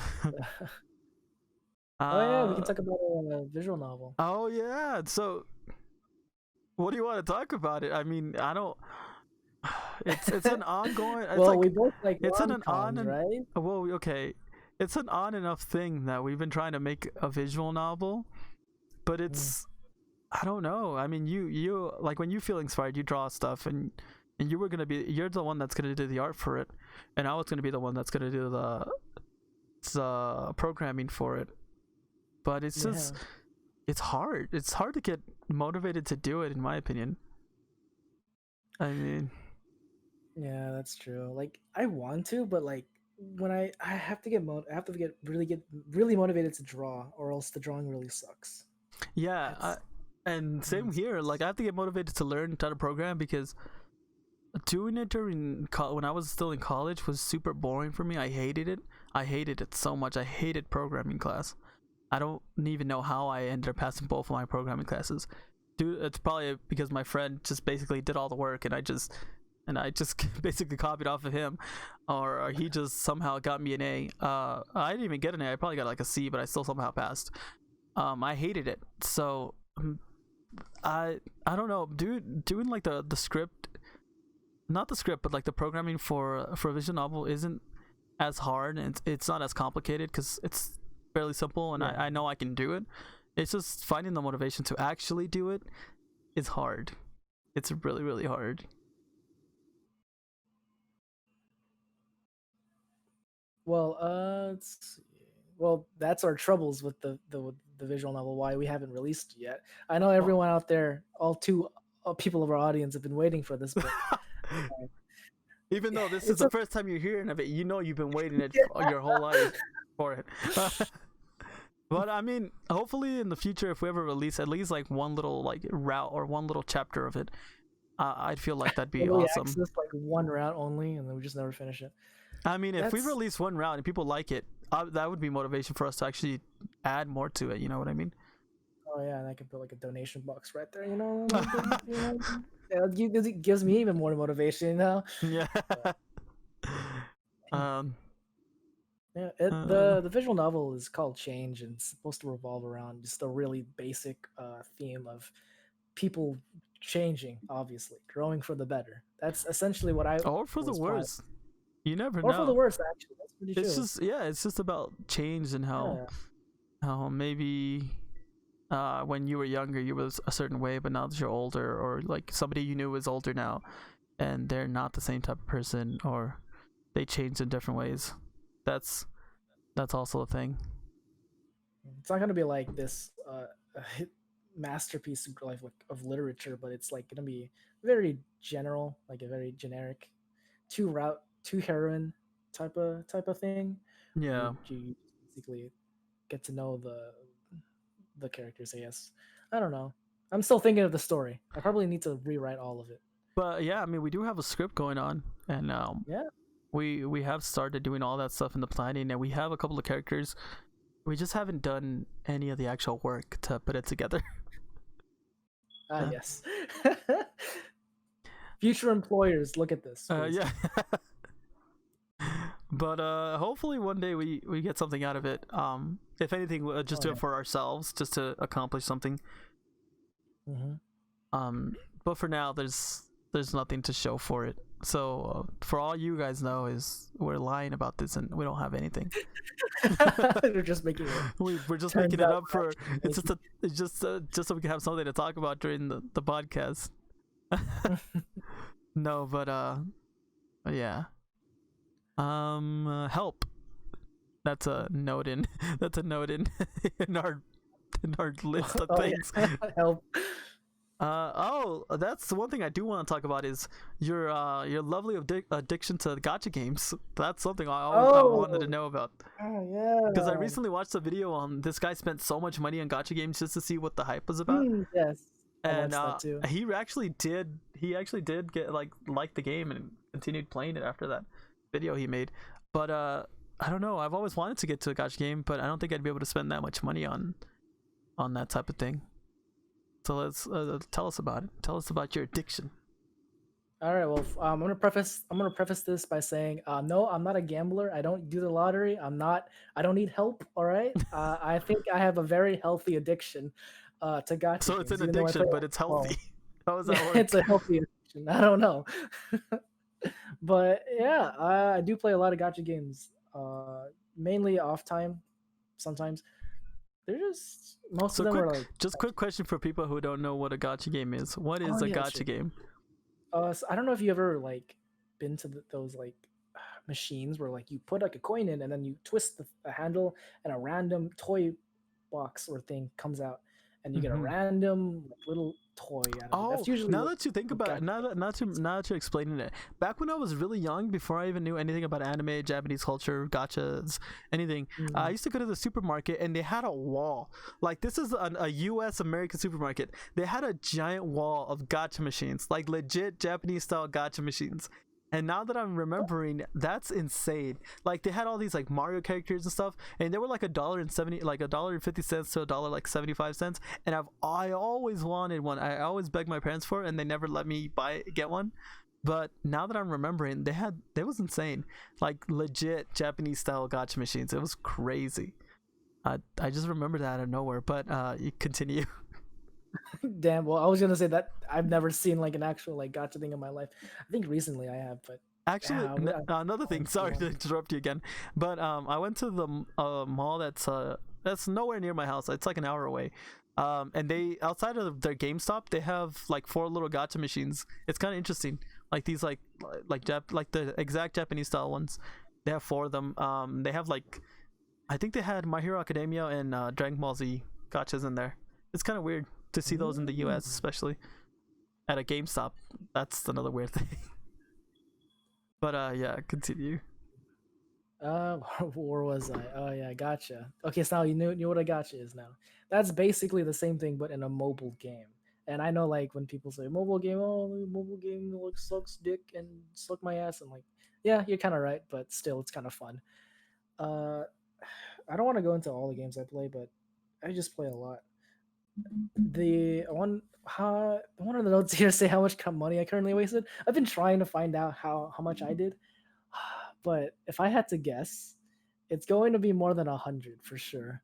yeah, we can talk about a visual novel. Oh yeah, so what do you want to talk about it? I mean, I don't. It's an ongoing. Well, we both like rom-coms, right? Well, okay, it's an on and off thing that we've been trying to make a visual novel, but it's I don't know. I mean, you like when you feel inspired, you draw stuff, and you're the one that's gonna do the art for it, and I was gonna be the one that's gonna do the programming for it. But it's just it's hard. It's hard to get motivated to do it, in my opinion. I mean, yeah, that's true. Like I want to, but like when I have to get really motivated to draw, or else the drawing really sucks. Yeah, and same here. Like I have to get motivated to learn how to program, because doing it when I was still in college was super boring for me. I hated it so much. I hated programming class. I don't even know how I ended up passing both of my programming classes. Dude, it's probably because my friend just basically did all the work, and I just basically copied off of him, or he just somehow got me an A. I didn't even get an A. I probably got like a C, but I still somehow passed. I hated it. So I don't know, doing like the script, not the script, but like the programming for a visual novel isn't as hard, and it's not as complicated because it's fairly simple, and I know I can do it. It's just finding the motivation to actually do it is hard. It's really, really hard. Well, well, that's our troubles with the the visual novel, why we haven't released it yet. I know everyone out there, all two people of our audience, have been waiting for this book. Even though this is It's the a first time you're hearing of it, you know you've been waiting it yeah. your whole life for it. But I mean, hopefully in the future, if we ever release at least like one little like route or one little chapter of it, I'd feel like that'd be early awesome. access, like one route only, and then we just never finish it. I mean, if we That's release one route and people like it, that would be motivation for us to actually add more to it. You know what I mean? oh yeah, and I can put like a donation box right there. You know, you know? Yeah, it gives me even more motivation. You know. Yeah. Yeah, Uh, the visual novel is called Change, and it's supposed to revolve around just a really basic theme of people changing, obviously growing for the better. That's essentially what I or for the was planning, worse. You never or for the know. worst. Actually, that's pretty It's true. just it's just about change and Yeah, how maybe when you were younger you was a certain way, but now that you're older, or like somebody you knew was older now, and they're not the same type of person, or they changed in different ways. That's also a thing. it's not gonna be like this masterpiece of of literature, but it's like gonna be very general, like a very generic two heroine type of thing. Where Yeah, you basically get to know the characters, I guess. I don't know. I'm still thinking of the story. I probably need to rewrite all of it. but yeah, I mean, we do have a script going on, and Yeah. we have started doing all that stuff in the planning, and we have a couple of characters. We just haven't done any of the actual work to put it together. Ah, yes. Future employers, look at this, please. Yeah. But hopefully one day we get something out of it. If anything, we'll just Oh, do yeah. it for ourselves, just to accomplish something. Hmm. But for now, there's nothing to show for it. So for all you guys know, is we're lying about this and we don't have anything. They're just making it. We're just Turns making it out up we're for actually it's just so we can have something to talk about during the podcast. No, but yeah. Help. That's a note in that's a note in in our list of Oh, things. yeah. Help. That's the one thing I do want to talk about is your lovely addiction to gacha games. That's something I wanted to Oh, know about, oh because I yeah. recently watched a video on this guy spent so much money on gacha games just to see what the hype was about, Yes. I and watched that too. he actually did get like the game and continued playing it after that video he made. But I don't know. I've always wanted to get to a gacha game, but I don't think I'd be able to spend that much money on that type of thing. So let's tell us about it. Tell us about your addiction. All right. Well, I'm gonna preface this by saying, no, I'm not a gambler. I don't do the lottery. I don't need help. All right. I think I have a very healthy addiction to gacha So it's games, an even though I play addiction, but it it's well. healthy. How does that Yeah, work? it's a healthy addiction. I don't know, but yeah, I do play a lot of gacha games. Mainly off time. Sometimes they're just most So of them are like. quick question for people who don't know what a gacha game is. What is Oh a yeah, sure. gacha game? So I don't know if you ever like been to those like machines where like you put like a coin in and then you twist the handle and a random toy box or thing comes out and you get a Hmm. random like, little toy out of it. Oh, That's usually now that you think what about it, gacha games. now that you're explaining it, back when I was really young, before I even knew anything about anime, Japanese culture, gachas, anything, I Mm. used to go to the supermarket and they had a wall. Like, this is a U.S. American supermarket. They had a giant wall of gacha machines, like legit Japanese style gacha machines. And now that I'm remembering, that's insane. Like, they had all these like Mario characters and stuff, and they were like $1.70, like $1.50 to $1.75. And I always wanted one. I always begged my parents for it, and they never let me get one. But now that I'm remembering, they was insane. Like legit Japanese style gacha machines. It was crazy. I just remember that out of nowhere. But you continue. Damn. Well, I was gonna say that I've never seen like an actual like gacha thing in my life. I think recently I have, but Actually, yeah, another thing. Sorry to interrupt you again, but I went to the mall that's nowhere near my house. It's like an hour away. And they outside of their GameStop, they have like 4 little gacha machines. It's kind of interesting. Like these like the exact Japanese style ones. They have 4 of them. They have like I think they had My Hero Academia and Dragon Ball Z gotchas in there. It's kind of weird to see those in the US, especially at a GameStop. That's another weird thing. But yeah, continue. Where was I? Oh yeah, gotcha. Okay, so now you knew what a gotcha is now. That's basically the same thing, but in a mobile game. And I know, like, when people say mobile game, oh, mobile game like sucks dick and suck my ass. I'm like, yeah, you're kind of right, but still, it's kind of fun. Uh, I don't want to go into all the games I play, but I just play a lot. One of the notes here say how much money I currently wasted. I've been trying to find out how much I did, but if I had to guess, it's going to be more than 100 for sure.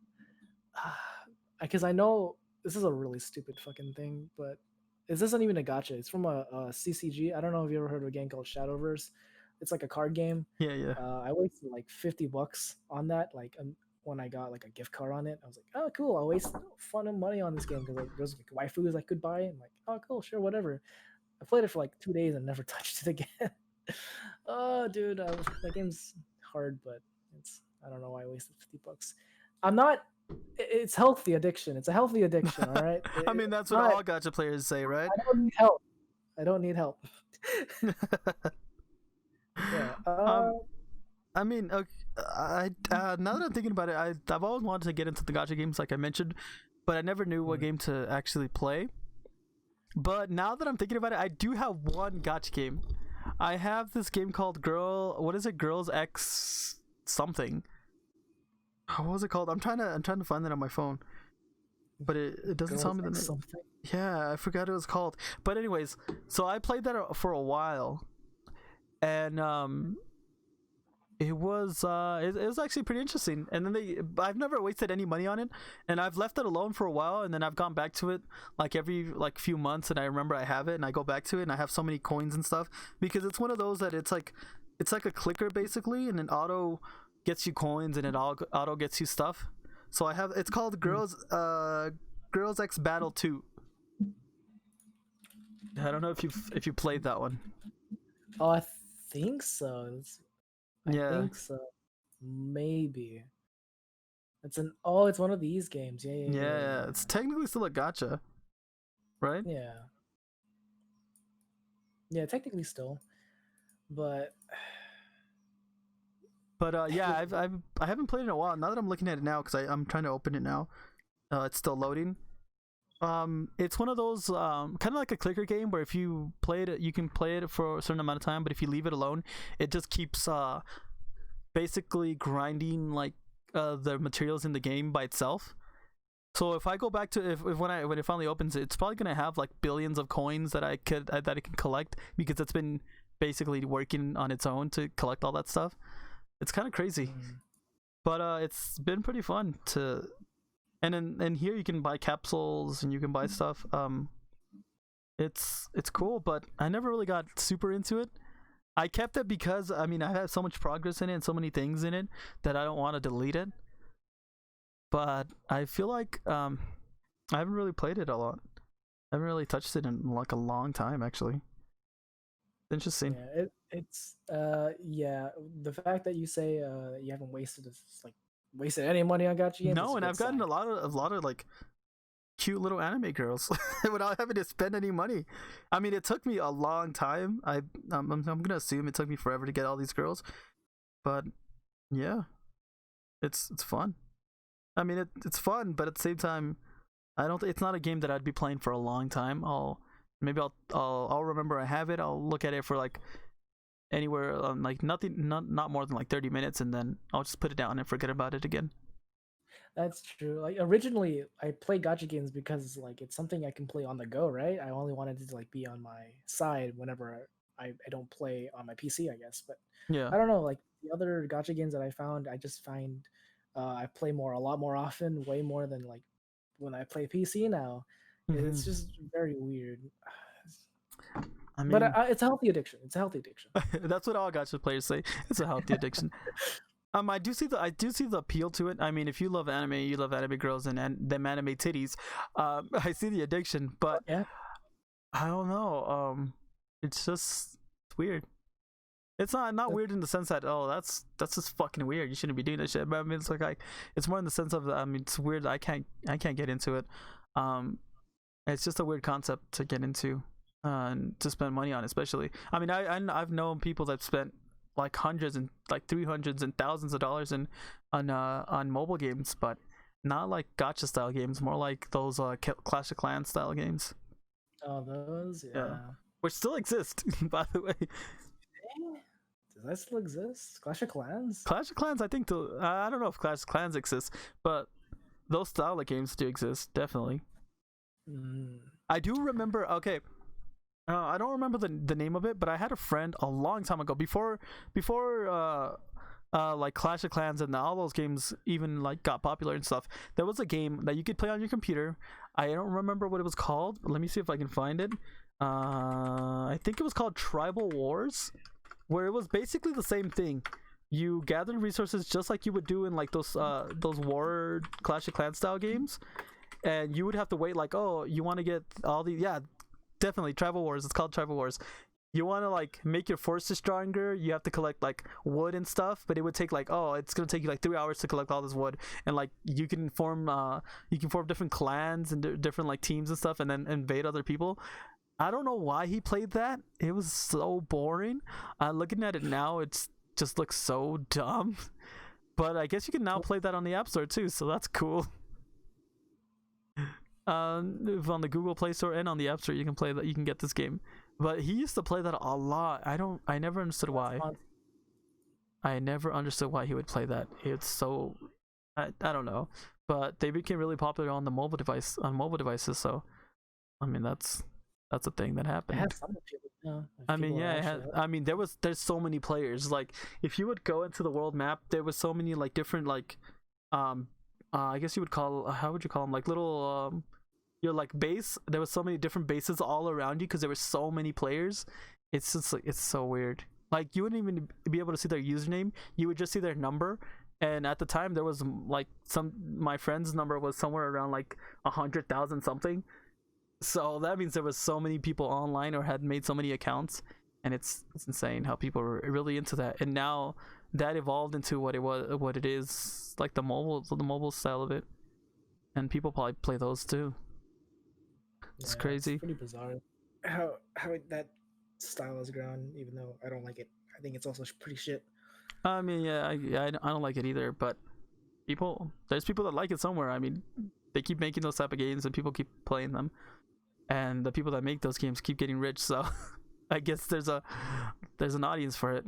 Because I know this is a really stupid fucking thing, but this isn't even a gacha. It's from a CCG. I don't know if you ever heard of a game called Shadowverse. It's like a card game. Yeah. I wasted like $50 on that. Like when I got like a gift card on it, I was like, oh cool, I'll waste fun of money on this game because like there's like waifus I could buy. And like, oh cool, sure, whatever. I played it for like 2 days and never touched it again. Oh dude, that game's hard, but I don't know why I wasted $50. I'm not. It's healthy addiction. It's a healthy addiction. All right. I mean, that's what all gacha players say, right? I don't need help. I don't need help. Yeah. I mean, okay, now that I'm thinking about it, I've always wanted to get into the gacha games, like I mentioned, but I never knew what game to actually play. But now that I'm thinking about it, I do have one gacha game. I have this game called Girls X something. What was it called? I'm trying to find it on my phone, but it doesn't tell me the name. Something. Yeah, I forgot what it was called. But anyways, so I played that for a while, and it was actually pretty interesting. And then I've never wasted any money on it, and I've left it alone for a while, and then I've gone back to it like every few months, and I remember I have it, and I go back to it, and I have so many coins and stuff because it's one of those that it's like a clicker basically, and an auto gets you coins and it auto gets you stuff. So it's called Girls X Battle 2. I don't know if you played that one. Oh, I think so. I think so. Maybe. It's one of these games. Yeah. It's technically still a gacha, right? Yeah, technically still. But yeah, I haven't played it in a while. Now that I'm looking at it now, because I'm trying to open it now, it's still loading. It's one of those kind of like a clicker game where if you play it, you can play it for a certain amount of time, but if you leave it alone, it just keeps basically grinding like the materials in the game by itself. So if I go back to when it finally opens, it's probably gonna have like billions of coins that it can collect because it's been basically working on its own to collect all that stuff. It's kind of crazy, but it's been pretty fun to. And here you can buy capsules and you can buy stuff. It's cool, but I never really got super into it. I kept it because I have so much progress in it and so many things in it that I don't want to delete it. But I feel like I haven't really played it a lot. I haven't really touched it in like a long time, actually. Interesting. Yeah, it's the fact that you say you haven't wasted any money on gacha games. No, and I've gotten a lot of like cute little anime girls without having to spend any money. I mean, it took me a long time. I'm gonna assume it took me forever to get all these girls, but yeah, it's fun. I mean, it's fun, but at the same time, it's not a game that I'd be playing for a long time. I'll remember I have it. I'll look at it for like anywhere like not more than like 30 minutes, and then I'll just put it down and forget about it again. That's true. Like originally I played gacha games because like it's something I can play on the go, right? I only wanted it to like be on my side whenever I don't play on my PC, I guess. But yeah, I don't know, like the other gacha games that I found, I just find I play a lot more often, way more than like when I play PC now. It's just very weird. I mean, but it's a healthy addiction. It's a healthy addiction. That's what all gacha players say. It's a healthy addiction. I do see the appeal to it. I mean, if you love anime, you love anime girls and them anime titties. I see the addiction, but yeah, I don't know. It's weird. It's not weird in the sense that that's just fucking weird. You shouldn't be doing that shit. But I mean, it's like it's more in the sense of I mean, it's weird. I can't get into it. Um, it's just a weird concept to get into, and to spend money on, especially. I mean, I've known people that spent like hundreds and like 300s and thousands of dollars on mobile games, but not like gacha style games. More like those Clash of Clans style games. Oh, those, yeah. Which still exist, by the way. Does that still exist? Clash of Clans? Clash of Clans, I think. I don't know if Clash of Clans exists, but those style of games do exist, definitely. I do remember. Okay, I don't remember the name of it, but I had a friend a long time ago, before like Clash of Clans and all those games even like got popular and stuff. There was a game that you could play on your computer. I don't remember what it was called, but let me see if I can find it. I think it was called Tribal Wars, where it was basically the same thing. You gathered resources just like you would do in like those war Clash of Clans style games, and you would have to wait like, oh, you want to get all the definitely Tribal Wars. It's called Tribal Wars. You want to like make your forces stronger, you have to collect like wood and stuff, but it would take like, oh, it's gonna take you like 3 hours to collect all this wood, and like you can form different clans and different like teams and stuff, and then invade other people. I don't know why he played that. It was so boring. Looking at it now, it's just looks so dumb. But I guess you can now play that on the App Store too, so that's cool. On the Google Play Store and on the App Store, you can play that. You can get this game. But he used to play that a lot. I never understood why. I never understood why he would play that. It's so I don't know. But they became really popular on mobile devices. So I mean that's a thing that happened. It had some people, yeah. I mean, yeah, I mean, there's so many players. Like, if you would go into the world map, there was so many like different like, I guess you would call, how would you call them, like little your like base. There was so many different bases all around you because there were so many players. It's just like, it's so weird. Like, you wouldn't even be able to see their username. You would just see their number. And at the time, there was like my friend's number was somewhere around like 100,000 something. So that means there was so many people online or had made so many accounts, and it's insane how people were really into that. And now that evolved into what it is, like the mobile style of it, and people probably play those too. It's crazy. It's pretty bizarre how that style has grown. Even though I don't like it, I think it's also pretty shit. I mean, yeah, I don't like it either, but there's people that like it somewhere. I mean, they keep making those type of games, and people keep playing them. And the people that make those games keep getting rich, so I guess there's an audience for it.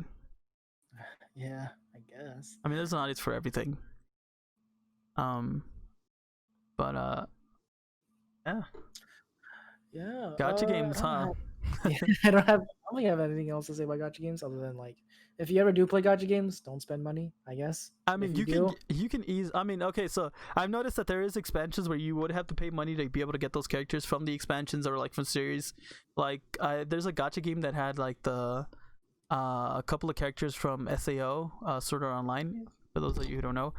Yeah, I guess. I mean, there's an audience for everything. But yeah. Yeah. Gacha games, huh? I don't really have anything else to say about gacha games other than like, if you ever do play gacha games, don't spend money, I guess. I mean, you can ease. I mean, okay, so I've noticed that there is expansions where you would have to pay money to be able to get those characters from the expansions or like from series. Like, there's a gacha game that had like a couple of characters from SAO, Sword Art Online, for those of you who don't know,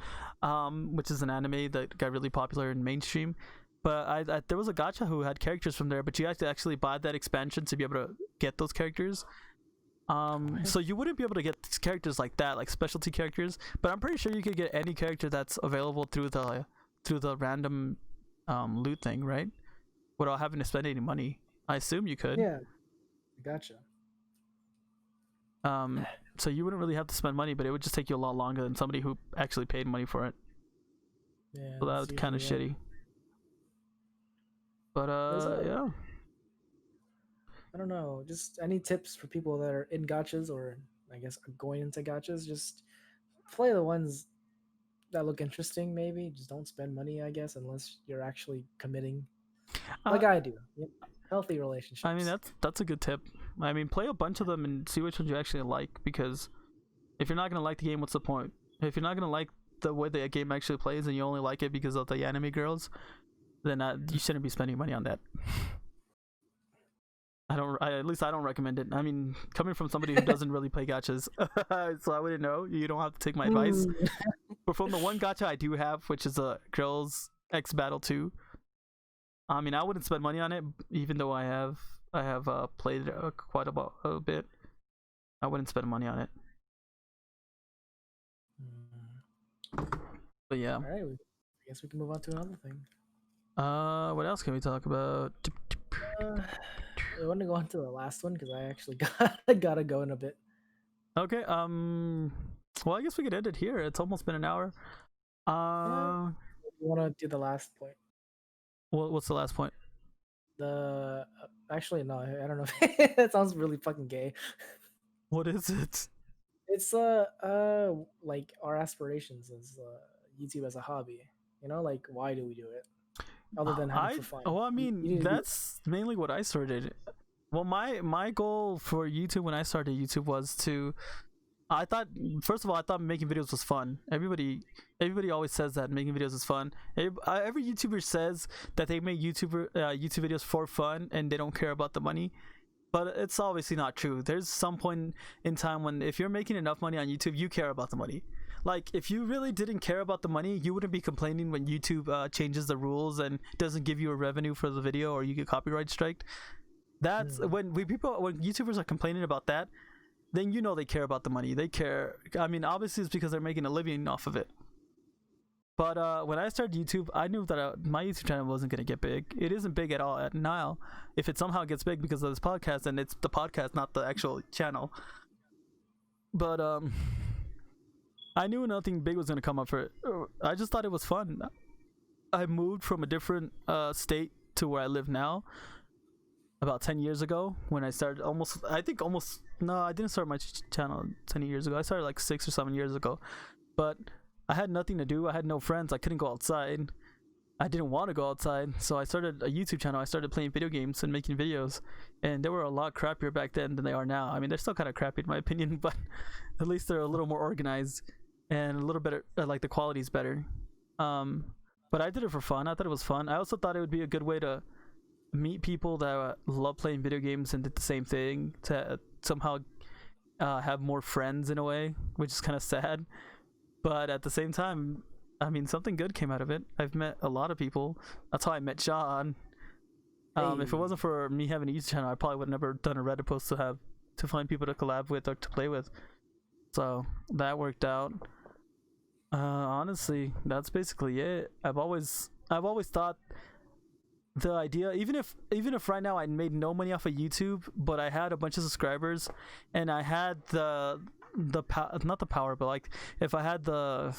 which is an anime that got really popular in mainstream. But there was a gacha who had characters from there, but you had to actually buy that expansion to be able to get those characters. So you wouldn't be able to get characters like that, like specialty characters, but I'm pretty sure you could get any character that's available through the random loot thing, right? Without having to spend any money. I assume you could. Yeah, gotcha. So you wouldn't really have to spend money, but it would just take you a lot longer than somebody who actually paid money for it. Yeah, so that was kind of shitty. But yeah. I don't know. Just any tips for people that are in gachas, or I guess going into gachas? Just play the ones that look interesting. Maybe just don't spend money, I guess, unless you're actually committing, like I do. Healthy relationships. I mean, that's a good tip. I mean, play a bunch of them and see which ones you actually like. Because if you're not gonna like the game, what's the point? If you're not gonna like the way the game actually plays, and you only like it because of the anime girls, then you shouldn't be spending money on that. At least I don't recommend it. I mean, coming from somebody who doesn't really play gachas, so I wouldn't know. You don't have to take my advice. But from the one gacha I do have, which is a Girls X Battle 2, I mean, I wouldn't spend money on it, even though I have played it quite a bit. I wouldn't spend money on it. But yeah. All right, I guess we can move on to another thing. What else can we talk about? I want to go on to the last one because I actually gotta go in a bit. Okay. Well, I guess we could end it here. It's almost been an hour. You want to do the last point? What's the last point? Actually no, I don't know. That sounds really fucking gay. What is it? It's like our aspirations as YouTube as a hobby. You know, like why do we do it? Other than having for fun. Well, I mean, that's mainly what I started. Well, my goal for YouTube when I started YouTube was to. I thought, first of all, I thought making videos was fun. Everybody always says that making videos is fun. Every YouTuber says that they make YouTube videos for fun and they don't care about the money. But it's obviously not true. There's some point in time when if you're making enough money on YouTube, you care about the money. Like, if you really didn't care about the money, you wouldn't be complaining when YouTube changes the rules and doesn't give you a revenue for the video or you get copyright striked. That's when YouTubers are complaining about that, then you know they care about the money. They care. I mean, obviously it's because they're making a living off of it. But when I started YouTube, I knew that my YouTube channel wasn't going to get big. It isn't big at all now. If it somehow gets big because of this podcast, then it's the podcast, not the actual channel. But I knew nothing big was going to come up for it. I just thought it was fun. I moved from a different state to where I live now about 10 years ago when I started I didn't start my channel 10 years ago. I started like 6 or 7 years ago. But I had nothing to do. I had no friends. I couldn't go outside. I didn't want to go outside. So I started a YouTube channel. I started playing video games and making videos. And they were a lot crappier back then than they are now. I mean, they're still kind of crappy in my opinion, but at least they're a little more organized and a little better, like the quality's better. But I did it for fun. I thought it was fun. I also thought it would be a good way to meet people that love playing video games and did the same thing, to somehow have more friends in a way, which is kind of sad. But at the same time, I mean, something good came out of it. I've met a lot of people. That's how I met Sean. If it wasn't for me having a YouTube channel, I probably would have never done a Reddit post to find people to collab with or to play with. So that worked out. Honestly, that's basically it. I've always thought the idea, even if right now I made no money off of YouTube, but I had a bunch of subscribers and I had not the power, but like if I had the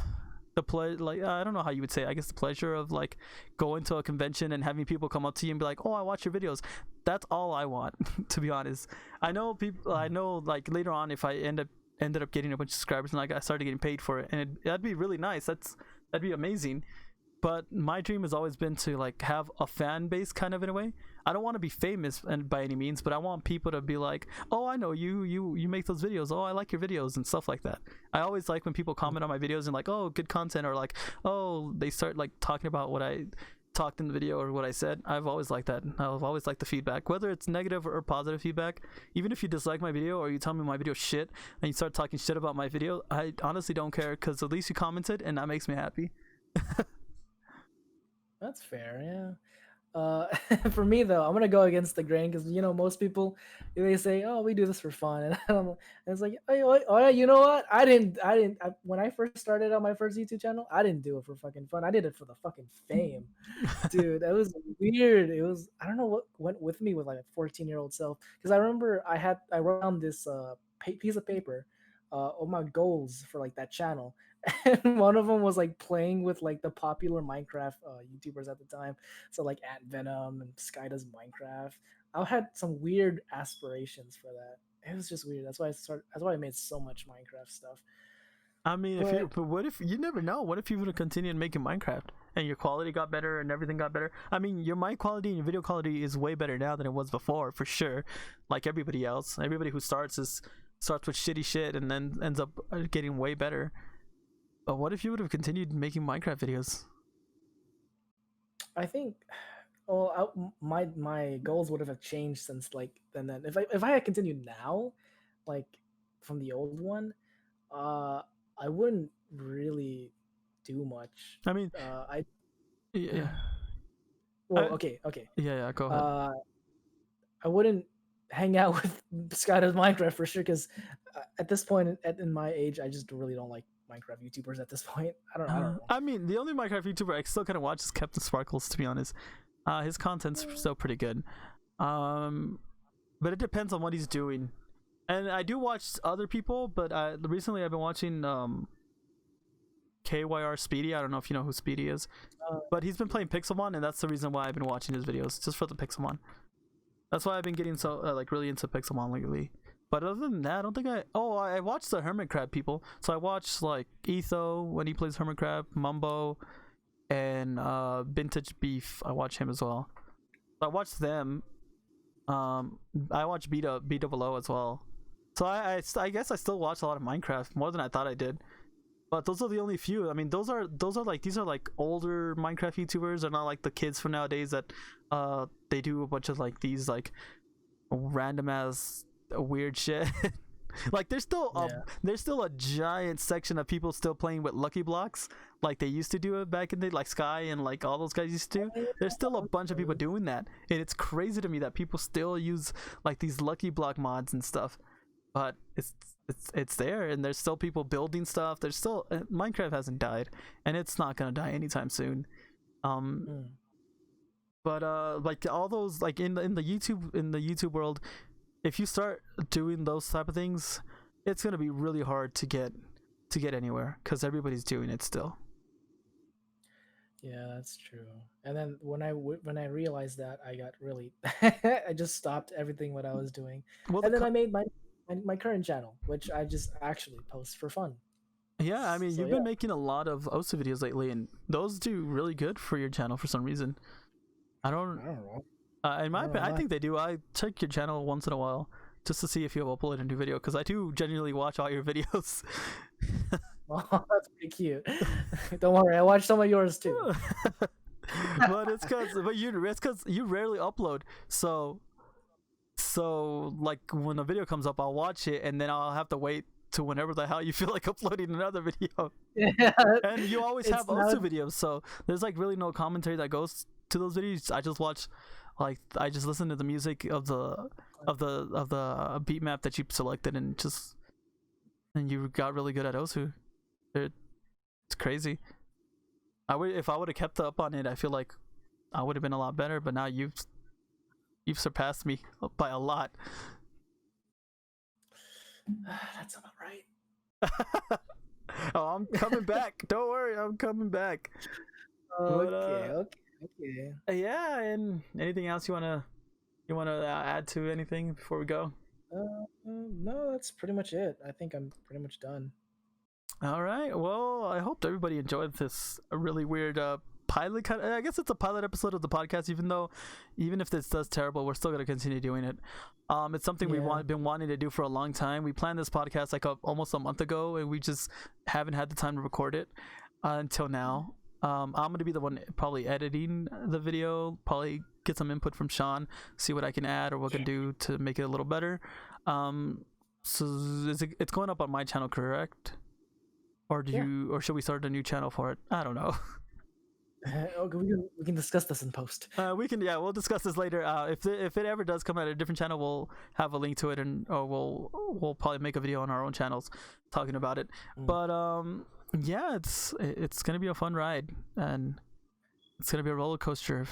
like, I don't know how you would say it, I guess the pleasure of like going to a convention and having people come up to you and be like, oh, I watch your videos. That's all I want. To be honest, I know like later on if I ended up getting a bunch of subscribers and like I started getting paid for it, and that'd be really nice. That'd be amazing. But my dream has always been to like have a fan base, kind of, in a way. I don't want to be famous and by any means, but I want people to be like, oh, I know you make those videos. Oh, I like your videos and stuff like that. I always like when people comment on my videos and like, oh, good content, or like, oh, they start like talking about what I talked in the video or what I said. I've always liked that. I've always liked the feedback, whether it's negative or positive feedback. Even if you dislike my video or you tell me my video shit and you start talking shit about my video, I honestly don't care, because at least you commented and that makes me happy. That's fair, yeah. For me though, I'm gonna go against the grain because most people, they say, "Oh, we do this for fun," and it's like, oh, you know what? When I first started on my first YouTube channel, I didn't do it for fucking fun. I did it for the fucking fame, dude. That was weird. It was, I don't know what went with me with like a 14-year-old self, because I remember I wrote on this piece of paper all my goals for like that channel. And one of them was like playing with like the popular Minecraft YouTubers at the time, so like Ant Venom and Sky Does Minecraft. I had some weird aspirations for that. It was just weird. That's why I made so much Minecraft stuff. I mean, but what if, you never know? What if you would have continued making Minecraft and your quality got better and everything got better? I mean, your mic quality and your video quality is way better now than it was before, for sure. Like everybody else, everybody who starts with shitty shit and then ends up getting way better. But what if you would have continued making Minecraft videos? I think, my goals would have changed since like then. If I had continued now, like from the old one, I wouldn't really do much. I mean, yeah. Well, okay. Yeah, go ahead. I wouldn't hang out with Scott of Minecraft for sure. Because at this point, in my age, I just really don't like Minecraft YouTubers. At this point, I don't know. I mean, the only Minecraft YouTuber I still kind of watch is Captain Sparkles, to be honest. His content's still pretty good. But it depends on what he's doing. And I do watch other people, but recently I've been watching KYR Speedy. I don't know if you know who Speedy is, but he's been playing Pixelmon, and that's the reason why I've been watching his videos, just for the Pixelmon. That's why I've been getting so like really into Pixelmon lately. But other than that, I don't think I watched the Hermit Crab people. So I watched like Etho when he plays Hermit Crab, Mumbo, and Vintage Beef. I watch him as well. So I watched them. I watch B00 as well. So I guess I still watch a lot of Minecraft, more than I thought I did. But those are the only few. I mean, these are like older Minecraft YouTubers. They're not like the kids from nowadays that they do a bunch of like these like random ass weird shit. Like there's still a giant section of people still playing with Lucky Blocks like they used to do it back in the day, like Sky and like all those guys used to. There's still a bunch of people doing that, and it's crazy to me that people still use like these Lucky Block mods and stuff. But it's there, and there's still people building stuff. There's still Minecraft hasn't died, and it's not gonna die anytime soon. But like all those like in the YouTube world, if you start doing those type of things, it's gonna be really hard to get anywhere because everybody's doing it still. Yeah, that's true. And then when I realized that, I got really I just stopped everything what I was doing, and then I made my current channel, which I just actually post for fun. Yeah, I mean, you've been making a lot of OSU videos lately, and those do really good for your channel for some reason. I don't know. In my opinion, I think they do. I check your channel once in a while just to see if you have uploaded a new video, because I do genuinely watch all your videos. Oh, that's pretty cute. Don't worry, I watch some of yours too. But it's because you rarely upload, so like when a video comes up, I'll watch it, and then I'll have to wait to whenever the hell you feel like uploading another video. Yeah, and you always have OSU videos, so there's like really no commentary that goes to those videos. I just watch, like, I just listen to the music of the beat map that you selected, and you got really good at OSU. It's crazy. If I would have kept up on it, I feel like I would have been a lot better. But now you've surpassed me by a lot. That's about right. Oh, I'm coming back. Don't worry, I'm coming back. Okay. Yeah, and anything else you wanna add to anything before we go? No, that's pretty much it. I think I'm pretty much done. All right. Well, I hope everybody enjoyed this really weird pilot. I guess it's a pilot episode of the podcast. Even if this does terrible, we're still gonna continue doing it. It's something we've been wanting to do for a long time. We planned this podcast like almost a month ago, and we just haven't had the time to record it until now. I'm gonna be the one probably editing the video. Probably get some input from Sean, see what I can add or what I can do to make it a little better. So it's going up on my channel, correct? Or or should we start a new channel for it? I don't know. Okay, we can discuss this in post. We'll discuss this later. If it ever does come at a different channel, we'll have a link to it, and we'll probably make a video on our own channels talking about it. But yeah, it's gonna be a fun ride, and it's gonna be a roller coaster.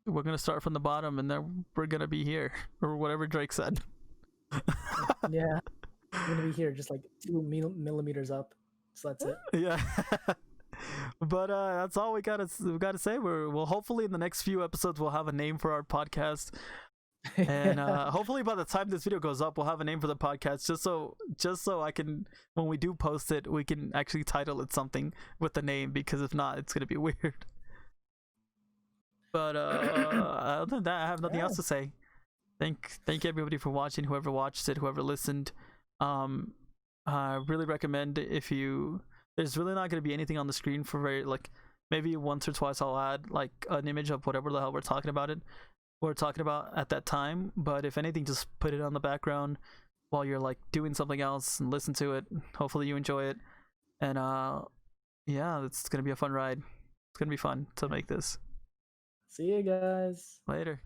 We're gonna start from the bottom, and then we're gonna be here, or whatever Drake said. Yeah, we're gonna be here, just like 2 millimeters up. So that's it. Yeah. But that's all we gotta say. We'll hopefully in the next few episodes we'll have a name for our podcast, and hopefully by the time this video goes up we'll have a name for the podcast, just so I can, when we do post it, we can actually title it something with the name, because if not, it's gonna be weird. But other than that, I have nothing else to say. Thank everybody for watching, whoever watched it, whoever listened. I really recommend, there's really not going to be anything on the screen for maybe once or twice I'll add like an image of whatever the hell we're talking about at that time. But if anything, just put it on the background while you're like doing something else and listen to it. Hopefully you enjoy it. And yeah, it's going to be a fun ride. It's going to be fun to make this. See you guys Later.